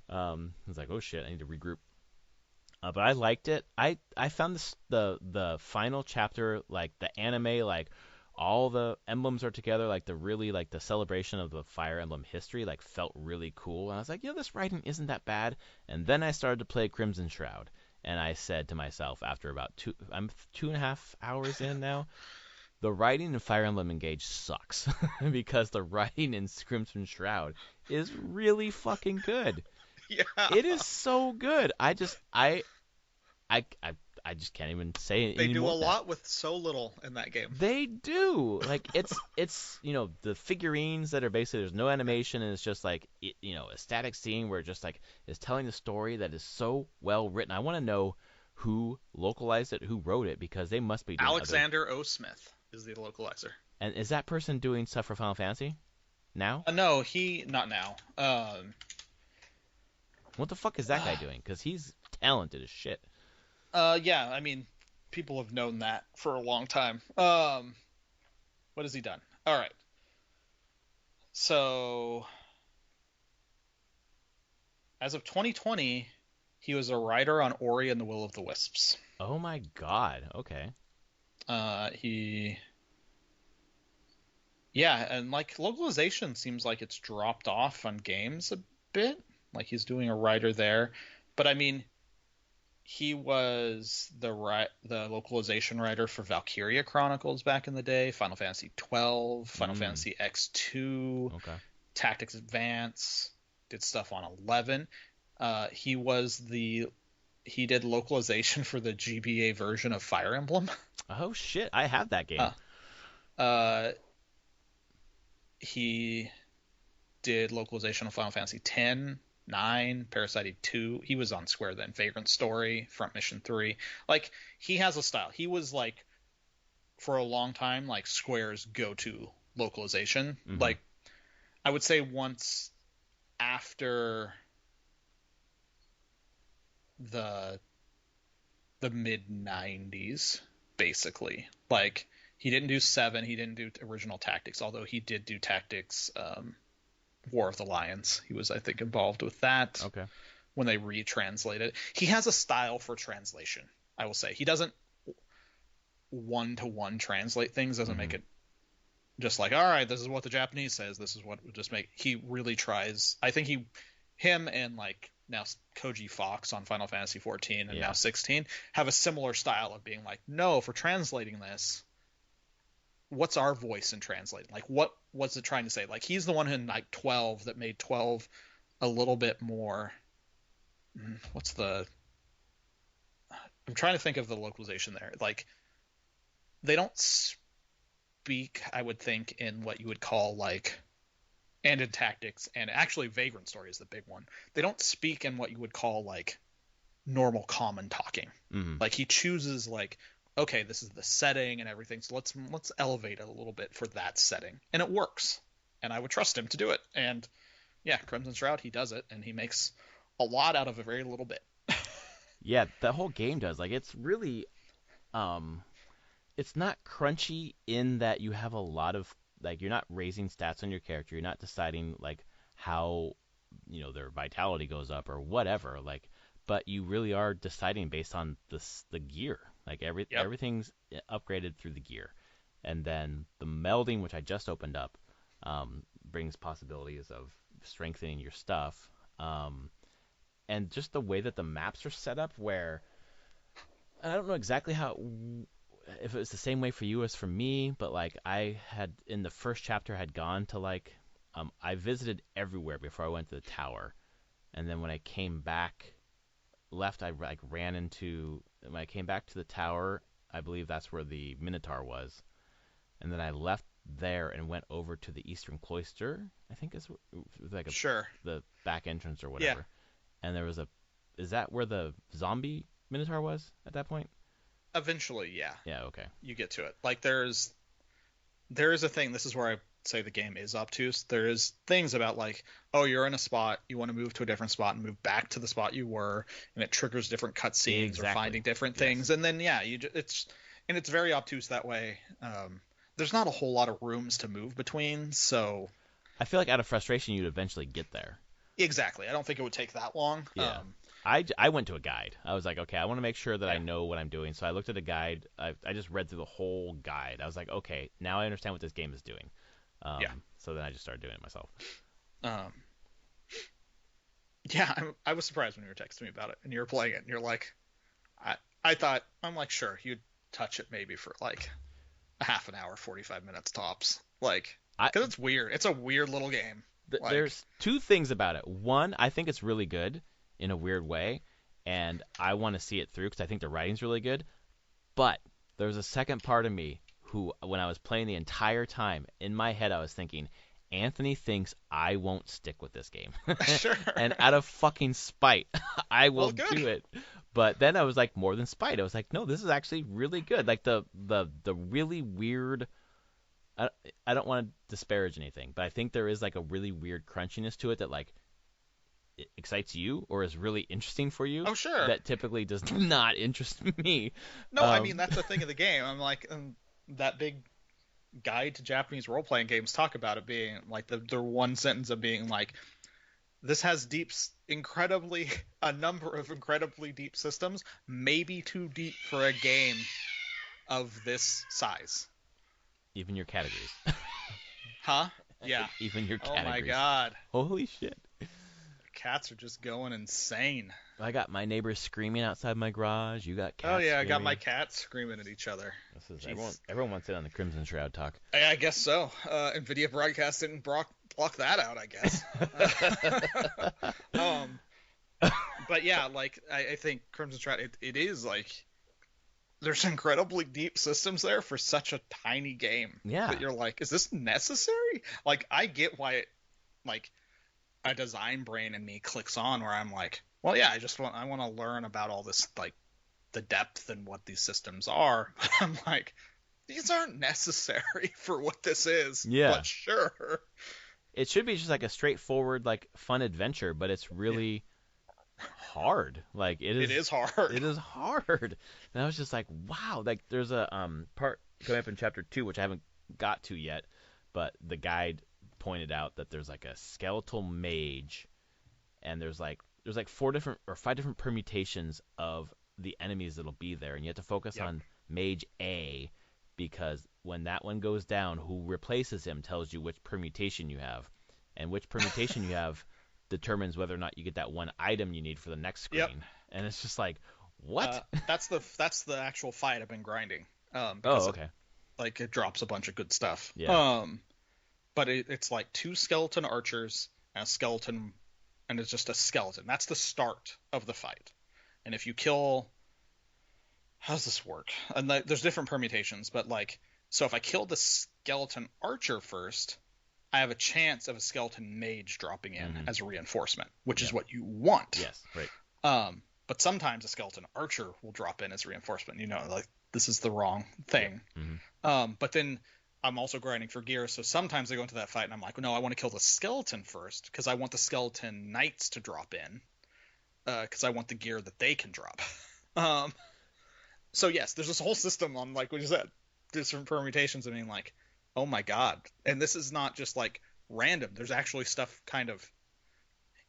I was like, oh shit, I need to regroup. But I liked it. I found the final chapter, like the anime, like, all the emblems are together, like the celebration of the Fire Emblem history, like felt really cool. And I was like, this writing isn't that bad. And then I started to play Crimson Shroud, and I said to myself after about I'm 2.5 hours in now, the writing in Fire Emblem Engage sucks because the writing in Crimson Shroud is really fucking good. Yeah. It is so good. I just can't even say it They do anymore. a lot with so little in that game. They do. Like it's the figurines that are basically there's no animation and it's just like a static scene where it just like is telling a story that is so well written. I want to know who localized it, who wrote it, because they must be doing Alexander O. Smith is the localizer. And is that person doing stuff for Final Fantasy now? No, not now. What the fuck is that guy doing? Because he's talented as shit. Yeah, I mean, people have known that for a long time. What has he done? All right. So, as of 2020, he was a writer on Ori and the Will of the Wisps. Oh my god. Okay. Yeah, and like localization seems like it's dropped off on games a bit. Like he's doing a writer there, but I mean, he was the localization writer for Valkyria Chronicles back in the day, Final Fantasy 12, Final Fantasy X2, Okay. Tactics Advance, did stuff on 11. He did localization for the GBA version of Fire Emblem. Oh shit, I have that game. He did localization of Final Fantasy 10, 9, Parasite 2. He was on Square then. Vagrant Story, Front Mission 3. Like, he has a style. He was, like, for a long time, like, Square's go-to localization. Mm-hmm. Like, I would say once after the mid-90s, basically. Like, he didn't do 7, he didn't do original Tactics, although he did do Tactics War of the Lions. He was, I think, involved with that. Okay. When they retranslated. He has a style for translation, I will say. He doesn't one-to-one translate things, doesn't make it just like, all right, this is what the Japanese says, this is what we'll just make. He really tries. I think him and like now Koji Fox on Final Fantasy 14 and now 16 have a similar style of being like, no, for translating this, what's our voice in translating? Like, what's it trying to say? Like, he's the one in like 12 that made 12 a little bit more. I'm trying to think of the localization there. Like, they don't speak, I would think, in what you would call like, and in Tactics, and actually Vagrant Story is the big one. They don't speak in what you would call like normal common talking. Mm-hmm. Like, he chooses like, okay, this is the setting and everything, so let's elevate it a little bit for that setting, and it works. And I would trust him to do it. And yeah, Crimson Shroud, he does it, and he makes a lot out of a very little bit. Yeah, the whole game does. Like, it's really, it's not crunchy in that you have a lot of, like, you're not raising stats on your character. You're not deciding, like, how, their vitality goes up or whatever. Like, but you really are deciding based on the gear. Like, everything's upgraded through the gear. And then the melding, which I just opened up, brings possibilities of strengthening your stuff. And just the way that the maps are set up, where I don't know exactly if it was the same way for you as for me, but like I had in the first chapter had gone to like I visited everywhere before I went to the tower, and then when I came back left, I like ran into when I came back to the tower, I believe that's where the Minotaur was, and then I left there and went over to the Eastern Cloister. I think it's like the back entrance or whatever. Yeah. And there was is that where the zombie Minotaur was at that point? Eventually, yeah. Yeah, okay. You get to it. Like, there is a thing, this is where I say the game is obtuse. There is things about like, oh, you're in a spot, you want to move to a different spot and move back to the spot you were, and it triggers different cutscenes or finding different things. And then, yeah, it's very obtuse that way. There's not a whole lot of rooms to move between, so I feel like out of frustration you'd eventually get there. Exactly. I don't think it would take that long. Yeah. I went to a guide. I was like, okay, I want to make sure that I Yeah. know what I'm doing. So I looked at a guide. I just read through the whole guide. I was like, okay, now I understand what this game is doing. Yeah. So then I just started doing it myself. Um, yeah, I was surprised when you were texting me about it and you were playing it and you're like, I thought, I'm like, sure, you'd touch it maybe for like a half an hour, 45 minutes tops. Like, I because it's weird. It's a weird little game. Like, There's two things about it. One, I think it's really good in a weird way, and I want to see it through because I think the writing's really good. But there's a second part of me who, when I was playing the entire time, in my head I was thinking, Anthony thinks I won't stick with this game. sure. And out of fucking spite, I will Well, good. do it. But then I was like, more than spite. I was like, no, this is actually really good. Like the really weird. I, I don't want to disparage anything, but I think there is like a really weird crunchiness to it that like it excites you or is really interesting for you Oh, sure. that typically does not interest me. No, I mean, that's the thing of the game. I'm like, that big guide to Japanese role playing games talk about it being like the one sentence of being like, this has a number of incredibly deep systems, maybe too deep for a game of this size. Even your categories. Huh? Yeah. Even your Oh categories. my god. Holy shit. Cats are just going insane. I got my neighbors screaming outside my garage. You got cats Oh yeah, I got screaming. my cats screaming at each other. This is Jeez. everyone wants in on the Crimson Shroud talk. I guess so. NVIDIA broadcast didn't block that out, I guess. But yeah, like I think Crimson Shroud, it is like there's incredibly deep systems there for such a tiny game. Yeah. That you're like, is this necessary? Like, I get why it, like, a design brain in me clicks on where I'm like, well, yeah, I want to learn about all this, like, the depth and what these systems are. I'm like, these aren't necessary for what this is. Yeah. But sure. It should be just like a straightforward, like fun adventure, but it's really hard. Like it is hard. It is hard. And I was just like, wow. Like there's a part coming up in chapter 2, which I haven't got to yet, but the guide pointed out that there's like a skeletal mage, and there's like 4 different or 5 different permutations of the enemies that'll be there, and you have to focus on Mage A, because when that one goes down, who replaces him tells you which permutation you have, and which permutation you have determines whether or not you get that one item you need for the next screen. Yep. And it's just like, what? That's the actual fight I've been grinding. Oh, okay. It drops a bunch of good stuff. Yeah. But it's like 2 skeleton archers and a skeleton, and it's just a skeleton. That's the start of the fight. And if you kill, how does this work? And there's different permutations, but like, so if I kill the skeleton archer first, I have a chance of a skeleton mage dropping in as a reinforcement, which is what you want. Yes, right. But sometimes a skeleton archer will drop in as reinforcement. You know, like, this is the wrong thing. Mm-hmm. But then I'm also grinding for gear, so sometimes I go into that fight and I'm like, no, I want to kill the skeleton first because I want the skeleton knights to drop in, because I want the gear that they can drop. So yes, there's this whole system on, like what you said, different permutations. I mean, like, oh my god, and this is not just like random. There's actually stuff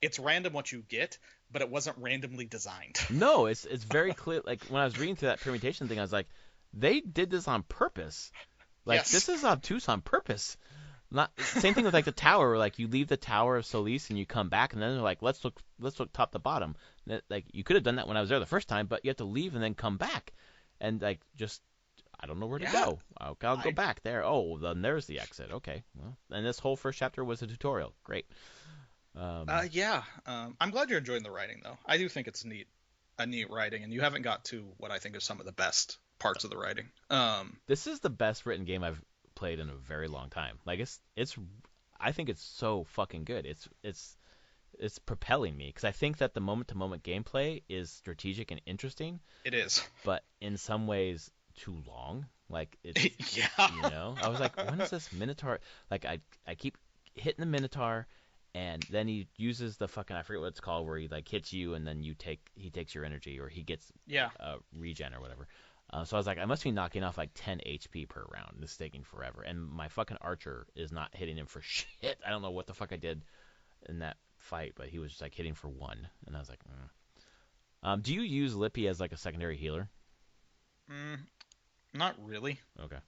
it's random what you get, but it wasn't randomly designed. No, it's very clear. Like when I was reading through that permutation thing, I was like, they did this on purpose. Like this is obtuse on purpose. Not same thing with like the tower, where like you leave the Tower of Solis and you come back, and then they're like, let's look top to bottom. Like you could have done that when I was there the first time, but you have to leave and then come back, and like just I don't know where to go. I'll go back there. Oh, then there's the exit. Okay, well, and this whole first chapter was a tutorial. Great. I'm glad you're enjoying the writing, though. I do think it's a neat writing, and you haven't got to what I think is some of the best parts of the writing. This is the best written game I've played in a very long time. Like it's I think it's so fucking good. It's propelling me because I think that the moment to moment gameplay is strategic and interesting. It is, but in some ways too long. Like it's yeah. You know, I was like, when is this Minotaur? Like I keep hitting the Minotaur, and then he uses the fucking, I forget what it's called, where he like hits you and then he takes your energy, or he gets regen or whatever. So I was like, I must be knocking off like 10 HP per round. This is taking forever, and my fucking archer is not hitting him for shit. I don't know what the fuck I did in that fight, but he was just like hitting for 1, and I was like, Do you use Lippy as like a secondary healer? Mm, not really. Okay.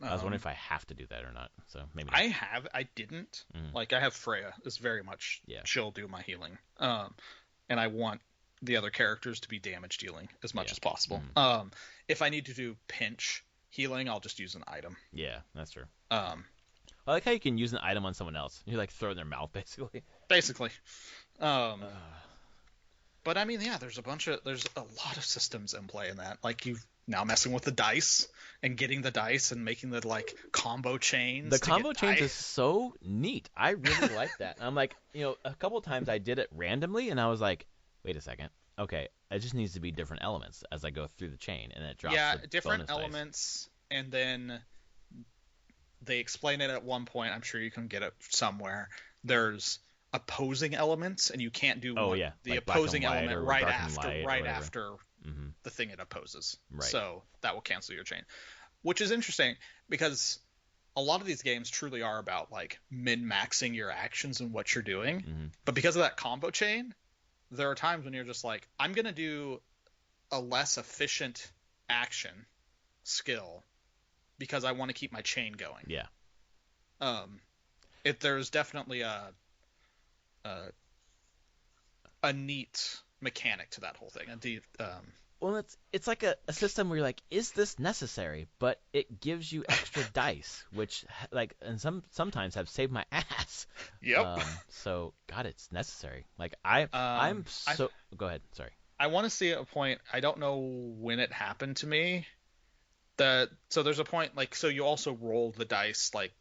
I was wondering Um, if I have to do that or not. So maybe not. I didn't. Mhm. Like I have Freya is very much Yeah. she'll do my healing. And I want the other characters to be damage dealing as much Yeah. as possible. Mhm. If I need to do pinch healing, I'll just use an item. Yeah, that's true. Um, I like how you can use an item on someone else. You like throw it in their mouth, basically. basically. Um, Uh, but I mean, yeah, there's a lot of systems in play in that. Like you now messing with the dice and getting the dice and making the like combo chains. the to combo get change dice. is so neat. I really like that. I'm like, a couple times I did it randomly, and I was like, wait a second. Okay, it just needs to be different elements as I go through the chain, and it drops Yeah, the different bonus dice. elements, and then they explain it at one point. I'm sure you can get it somewhere. There's opposing elements, and you can't do Oh yeah, the like black and opposing white element or right dark and after light or right whatever. after Mm-hmm. the thing it opposes. Right. So that will cancel your chain, which is interesting because a lot of these games truly are about like min-maxing your actions and what you're doing. Mm-hmm. But because of that combo chain, there are times when you're just like, I'm gonna do a less efficient action skill because I want to keep my chain going. Yeah. There's definitely a neat mechanic to that whole thing. Well, it's like a system where you're like, is this necessary? But it gives you extra dice, which like and sometimes have saved my ass. Yep. So God, it's necessary. Like I'm so. Go ahead. Sorry. I want to see a point. I don't know when it happened to me. So there's a point so you also roll the dice like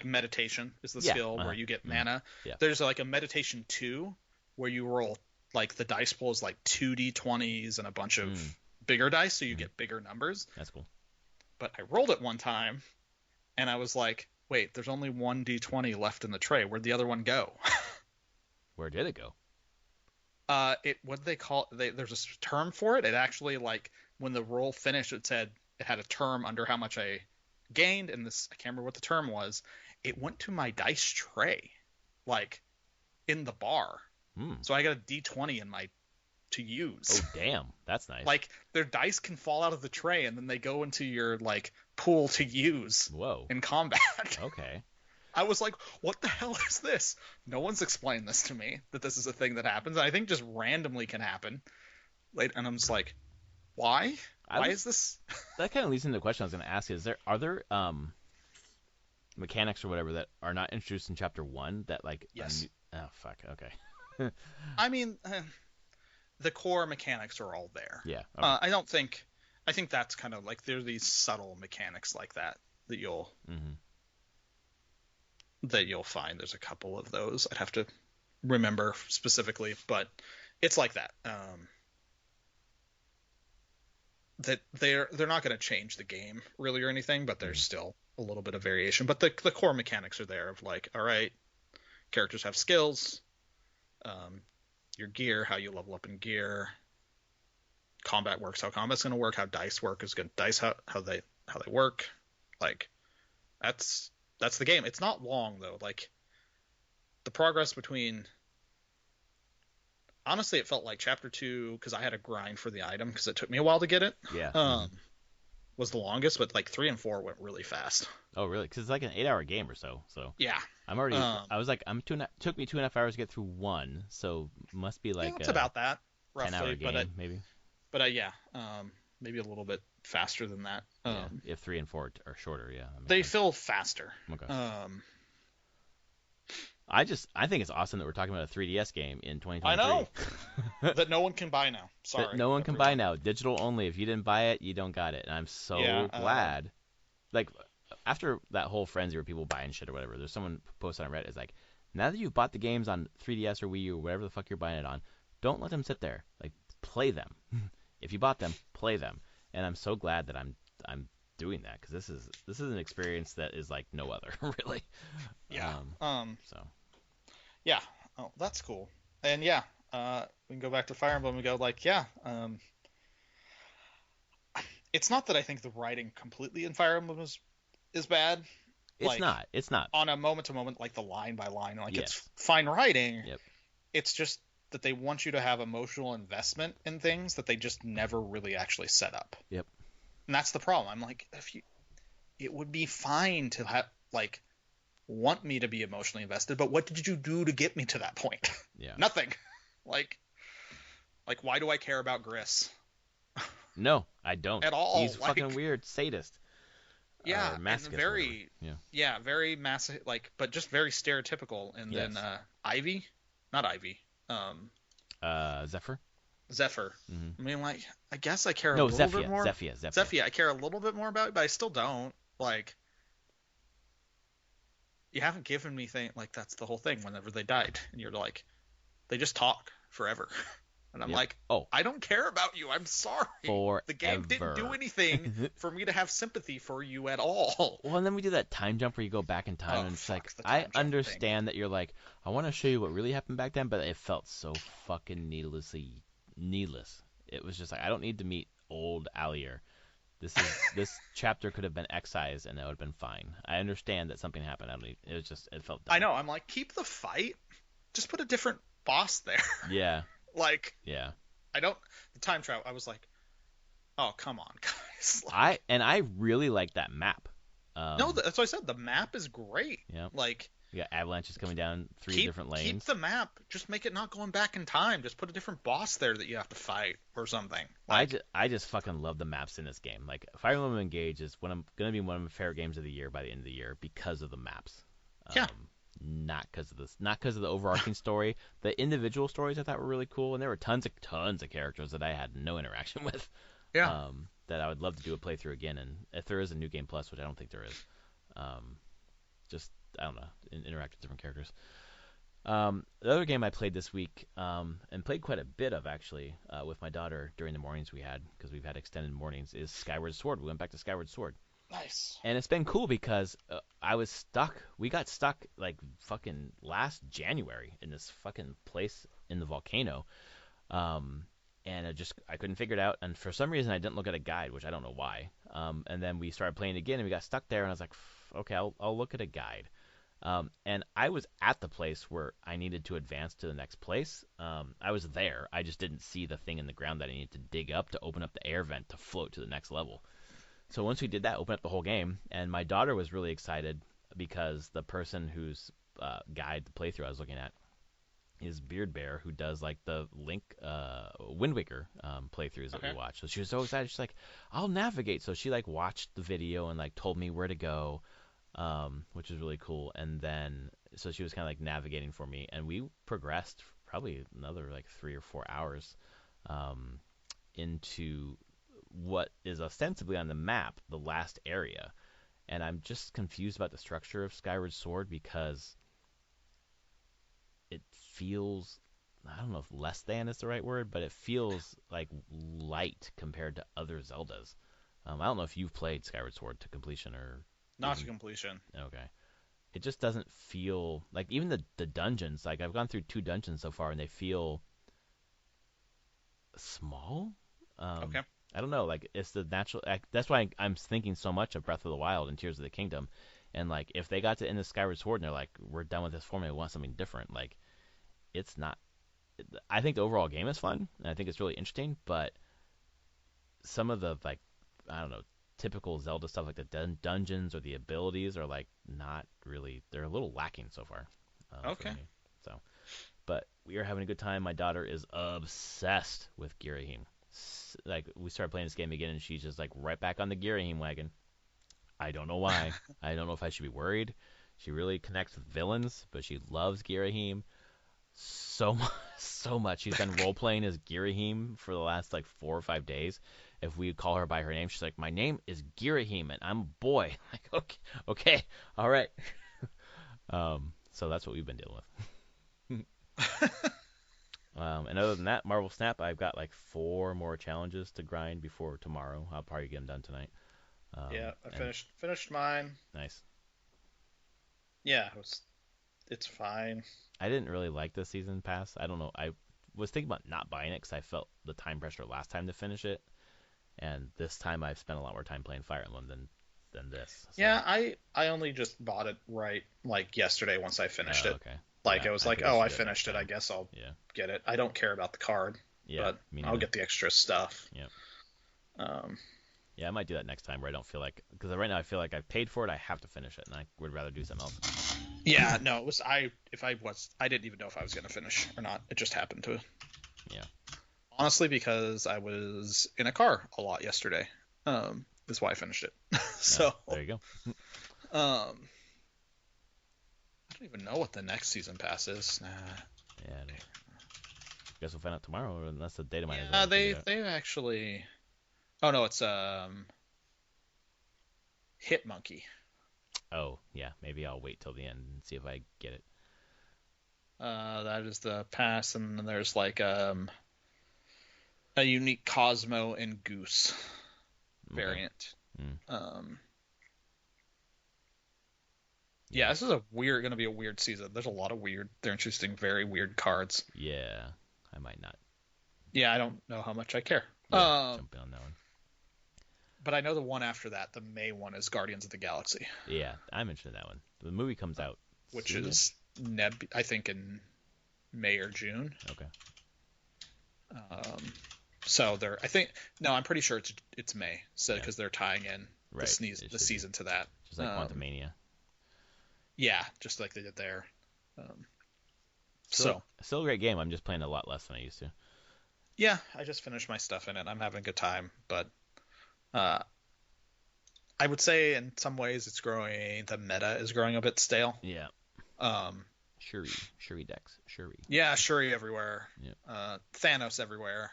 meditation is the skill where you get mana. Yeah. There's like a meditation 2 where you roll like the dice pool is like 2d20s and a bunch of bigger dice, so you get bigger numbers. That's cool. But I rolled it one time and I was like, wait, there's only one d20 left in the tray. Where'd the other one go? Where did it go? What do they call it? There's a term for it. It actually like when the roll finished, it said it had a term under how much I gained, and this I can't remember what the term was. It went to my dice tray, like in the bar. So I got a d20 to use. Oh damn, that's nice. Like their dice can fall out of the tray and then they go into your like pool to use. Whoa. In combat. Okay. I was like, what the hell is this? No one's explained this to me, that this is a thing that happens. And I think just randomly can happen. And I'm just like, why? Why is this? That kind of leads into the question I was going to ask: are there mechanics or whatever that are not introduced in Chapter 1 that like? Yes. Oh fuck. Okay. I mean, the core mechanics are all there. Yeah. Okay. I think that's kind of like there are these subtle mechanics like that you'll find. There's a couple of those. I'd have to remember specifically, but it's like that. That they're not going to change the game really or anything, but there's still a little bit of variation. But the core mechanics are there of like, all right, characters have skills, your gear, how you level up in gear, combat works, how combat's going to work, how dice work is going to dice how they work. Like that's the game. It's not long though. Like the progress between, honestly, it felt like Chapter 2 because I had a grind for the item because it took me a while to get it. Yeah. Was the longest, but like 3 and 4 went really fast. Oh really? Because it's like an 8-hour game or so. So yeah. I'm already. I was like, took me 2.5 hours to get through one, so must be like it's about that roughly. 10-hour game maybe. But yeah, maybe a little bit faster than that. If 3 and 4 are shorter, yeah. They feel faster. Okay. I think it's awesome that we're talking about a 3DS game in 2023. I know that no one can buy now. Sorry, that no one can buy now. Digital only. If you didn't buy it, you don't got it. And I'm so glad. Like after that whole frenzy where people buying shit or whatever, there's someone posted on Reddit is like, now that you've bought the games on 3DS or Wii U or whatever the fuck you're buying it on, don't let them sit there. Like play them. If you bought them, play them. And I'm so glad that I'm doing that because this is an experience that is like no other really. Yeah. So. Yeah. Oh, that's cool. And yeah, we can go back to Fire Emblem and go like, yeah. It's not that I think the writing completely in Fire Emblem is bad. It's not. On a moment to moment, like the line by line, like yes. It's fine writing. Yep. It's just that they want you to have emotional investment in things that they just never really actually set up. Yep. And that's the problem. I'm like, it would be fine to have like want me to be emotionally invested, but what did you do to get me to that point? Yeah. Nothing. Like why do I care about Gris? No, I don't. At all. He's fucking weird sadist. Yeah, or and masochist, very, yeah, very massive, but just very stereotypical. And yes. then Ivy, not Ivy, Zephyr. Zephyr. Mm-hmm. I mean, like, I guess I care a no, little Zephia, bit more. Zephia. Zephia, I care a little bit more about it, but I still don't. Like, you haven't given me like that's the whole thing. Whenever they died, and you're like, they just talk forever. And I'm like, oh, I don't care about you. I'm sorry. Forever. The game didn't do anything for me to have sympathy for you at all. Well, and then we do that time jump where you go back in time, and it's like, I understand that you're like, I want to show you what really happened back then, but it felt so fucking needless. It was just like, I don't need to meet old Allier. This chapter could have been excised, and that would have been fine. I understand that something happened. It felt dumb. I know. I'm like, keep the fight. Just put a different boss there. Yeah. Like, yeah, the time travel, I was like, oh, come on, guys. Like, I really like that map. No, that's what I said. The map is great. Yeah. Like, you got avalanches coming down three different lanes. Keep the map. Just make it not going back in time. Just put a different boss there that you have to fight or something. Like, I just fucking love the maps in this game. Like, Fire Emblem Engage is going to be one of my favorite games of the year by the end of the year because of the maps. Yeah. Not because of the overarching story. The individual stories I thought were really cool, and there were tons of characters that I had no interaction with. Yeah. That I would love to do a playthrough again, and if there is a new game plus, which I don't think there is, just I don't know, interact with different characters. The other game I played this week, and played quite a bit of actually, with my daughter during the mornings we had, because we've had extended mornings, is Skyward Sword. We went back to Skyward Sword. Nice. And it's been cool because I was stuck. We got stuck like fucking last January in this fucking place in the volcano. And I couldn't figure it out. And for some reason I didn't look at a guide, which I don't know why. And then we started playing again and we got stuck there and I was like, okay, I'll look at a guide. And I was at the place where I needed to advance to the next place. I was there. I just didn't see the thing in the ground that I needed to dig up to open up the air vent to float to the next level. So once we did that, opened up the whole game, and my daughter was really excited because the person whose guide the playthrough I was looking at is Beard Bear, who does like the Link Wind Waker playthroughs that we watch. So she was so excited. She's like, I'll navigate. So she like watched the video and like told me where to go, which was really cool. And then so she was kind of like navigating for me, and we progressed probably another like 3 or 4 hours into what is ostensibly on the map, the last area. And I'm just confused about the structure of Skyward Sword because it feels, I don't know if less than is the right word, but it feels like light compared to other Zeldas. I don't know if you've played Skyward Sword to completion or... Not to completion. Okay. It just doesn't feel... Like, even the dungeons, like, I've gone through 2 dungeons so far, and they feel small? Okay. I don't know, like, it's the natural... That's why I'm thinking so much of Breath of the Wild and Tears of the Kingdom. And, like, if they got to end the Skyward Sword and they're like, we're done with this formula, we want something different, like, it's not... I think the overall game is fun, and I think it's really interesting, but some of the, like, I don't know, typical Zelda stuff, like the dungeons or the abilities are, like, not really... They're a little lacking so far. Okay. For me. So, but we are having a good time. My daughter is obsessed with Girahim. Like, we started playing this game again, and she's just, like, right back on the Girahim wagon. I don't know why. I don't know if I should be worried. She really connects with villains, but she loves Girahim so much. She's been role-playing as Girahim for the last, like, 4 or 5 days. If we call her by her name, she's like, my name is Girahim, and I'm a boy. Like, okay, all right. So that's what we've been dealing with. And other than that, Marvel Snap, I've got like 4 more challenges to grind before tomorrow. I'll probably get them done tonight. Yeah, I finished mine. Nice. Yeah, it's fine. I didn't really like the season pass. I don't know. I was thinking about not buying it because I felt the time pressure last time to finish it, and this time I've spent a lot more time playing Fire Emblem than this. So. Yeah, I only just bought it right like yesterday once I finished it. Okay. Like Yeah, it was I like, think I oh, should I do it next finished it. I time. guess I'll Yeah. get it. I don't care about the card, Yeah. but Me I'll neither. get the extra stuff. Yeah. Um, Yeah, I might do that next time where I don't feel like, because right now I feel like I've paid for it, I have to finish it, and I would rather do something else. yeah, no, it was I didn't even know if I was gonna finish or not. It just happened to. Yeah. Honestly, because I was in a car a lot yesterday. That's why I finished it. So, There you go. I don't even know what the next season pass is. Nah. Yeah. I guess we'll find out tomorrow, unless the data miners Yeah, already figured it they actually. Oh no, it's Hit Monkey. out. Oh, yeah. Maybe I'll wait till the end and see if I get it. That is the pass, and then there's like a unique Cosmo and Goose Okay. variant. Mm. Yeah, this is gonna be a weird season. There's a lot of they're interesting, very weird cards. Yeah. I might not. Yeah, I don't know how much I care. Yeah, jump in on that one. But I know the one after that, the May one, is Guardians of the Galaxy, Yeah, I'm interested in that one. The movie comes out which soon-ish? is I think in May or June. Okay. So I'm pretty sure it's May. So because they're tying in Right. the season to that. Just like Quantumania. Yeah, just like they did there. Still a great game. I'm just playing a lot less than I used to. Yeah, I just finished my stuff in it. I'm having a good time, but I would say in some ways the meta is growing a bit stale. Yeah. Shuri decks. Shuri. Yeah, Shuri everywhere. Yeah. Thanos everywhere.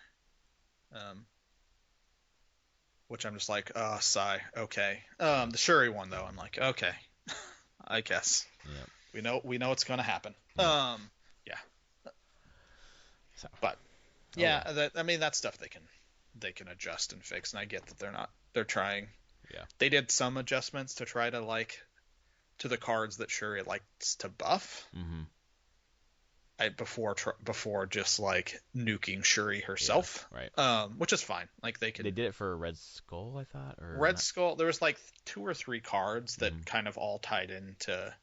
Which I'm just like, sigh. Okay. The Shuri one though, I'm like, okay, I guess. Yeah. We know it's gonna happen. Yeah. Yeah. So. But yeah, I mean that's stuff they can adjust and fix, and I get that they're trying. Yeah. They did some adjustments to try to to the cards that Shuri likes to buff. Mm-hmm. Before just nuking Shuri herself. Yeah, right. Which is fine. They did it for Red Skull, I thought, or Red not? Skull. There was 2 or 3 cards that kind of all tied into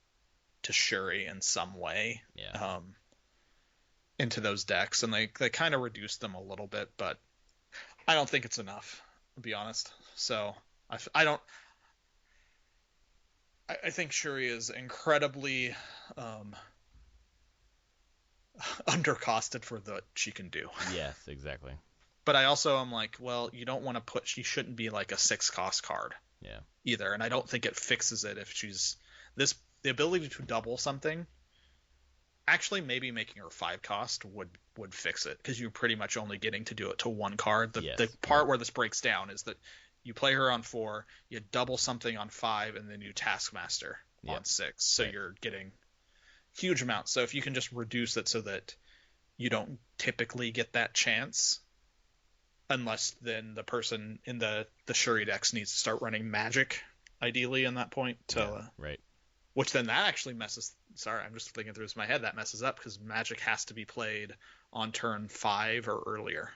Shuri in some way. Yeah. Into those decks, and they kind of reduced them a little bit, but I don't think it's enough, to be honest. So I think Shuri is incredibly undercosted for what she can do. Yes, exactly. But I also am like, well, you don't want to she shouldn't be a 6-cost card. Yeah. Either, and I don't think it fixes it if she's the ability to double something. Actually, maybe making her 5-cost would fix it, because you're pretty much only getting to do it to one card. The part where this breaks down is that you play her on 4, you double something on 5, and then you Taskmaster on 6. So you're getting huge amounts. So if you can just reduce it so that you don't typically get that chance, unless then the person in the Shuri decks needs to start running magic, ideally, in that point. Right. Which then that actually messes. Sorry, I'm just thinking through this in my head. That messes up because magic has to be played on turn 5 or earlier.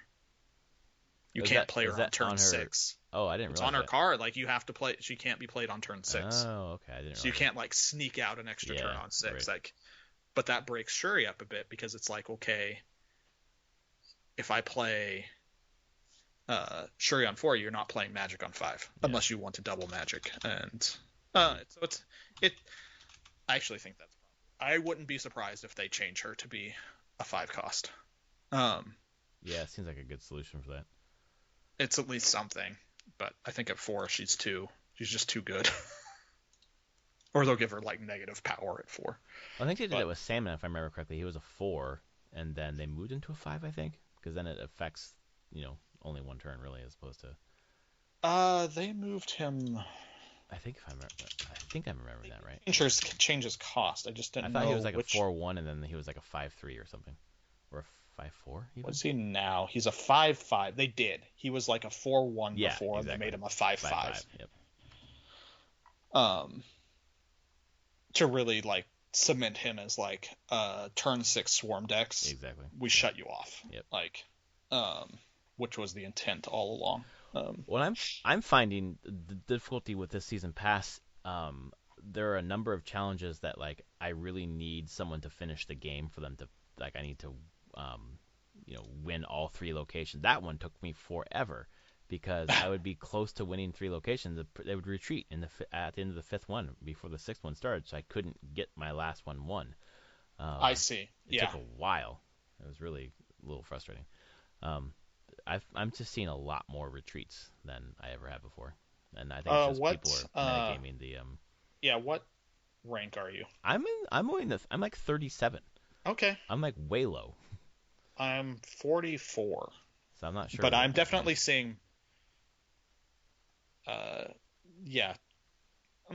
You can't play her on turn 6. Oh, I didn't realize it's on her card. You have to play. She can't be played on turn 6. Oh, okay. I didn't. So you can't sneak out an extra turn on 6. Right. But that breaks Shuri up a bit, because it's okay, if I play Shuri on 4, you're not playing magic on 5 unless you want to double magic. And so it. I actually think that's. I wouldn't be surprised if they change her to be a 5-cost. Yeah, it seems like a good solution for that. It's at least something, but I think at 4 she's just too good. Or they'll give her negative power at 4. I think they did it with Salmon, if I remember correctly. He was a 4, and then they moved into a 5, I think, because then it affects only one turn really, as opposed to. They moved him. I think I'm remembering that right. Changes cost. I just didn't know. I thought he was a 4-1, and then he was a 5-3 or something, or a 5-4. What's he now? He's a 5-5. They did. He was a 4-1 before, exactly. and they made him a 5-5. Yep. To really cement him as turn 6 swarm decks. Exactly. We shut you off. Yep. Which was the intent all along. What I'm finding the difficulty with this season pass, there are a number of challenges that like I really need someone to finish the game for them to like I need to win all 3 locations. That one took me forever because I would be close to winning 3 locations. They would retreat at the end of the 5th one before the 6th one started, so I couldn't get my last one won. I see. It Yeah. took a while. It was really a little frustrating. I'm just seeing a lot more retreats than I ever have before, and I think it's just people are metagaming the. Yeah. What rank are you? I'm like 37. Okay. I'm like way low. I'm 44. So I'm not sure. But I'm definitely seeing. Yeah.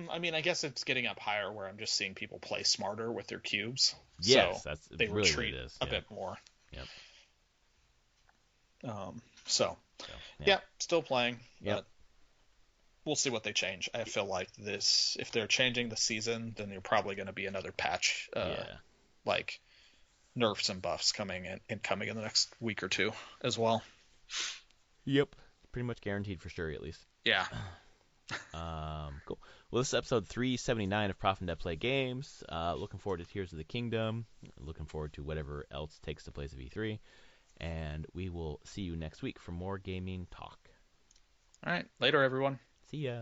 I mean, I guess it's getting up higher where I'm just seeing people play smarter with their cubes. Yes, so that's they really retreat what it is. a bit more. Yep. Yeah, still playing. Yep. But we'll see what they change. I feel like if they're changing the season, then you're probably going to be another patch. Like nerfs and buffs coming in the next week or two as well. Yep. Pretty much guaranteed for sure, at least. Yeah. Cool. Well, this is episode 379 of Prof and Dev Play Games. Looking forward to Tears of the Kingdom. Looking forward to whatever else takes the place of E3. And we will see you next week for more gaming talk. All right. Later, everyone. See ya.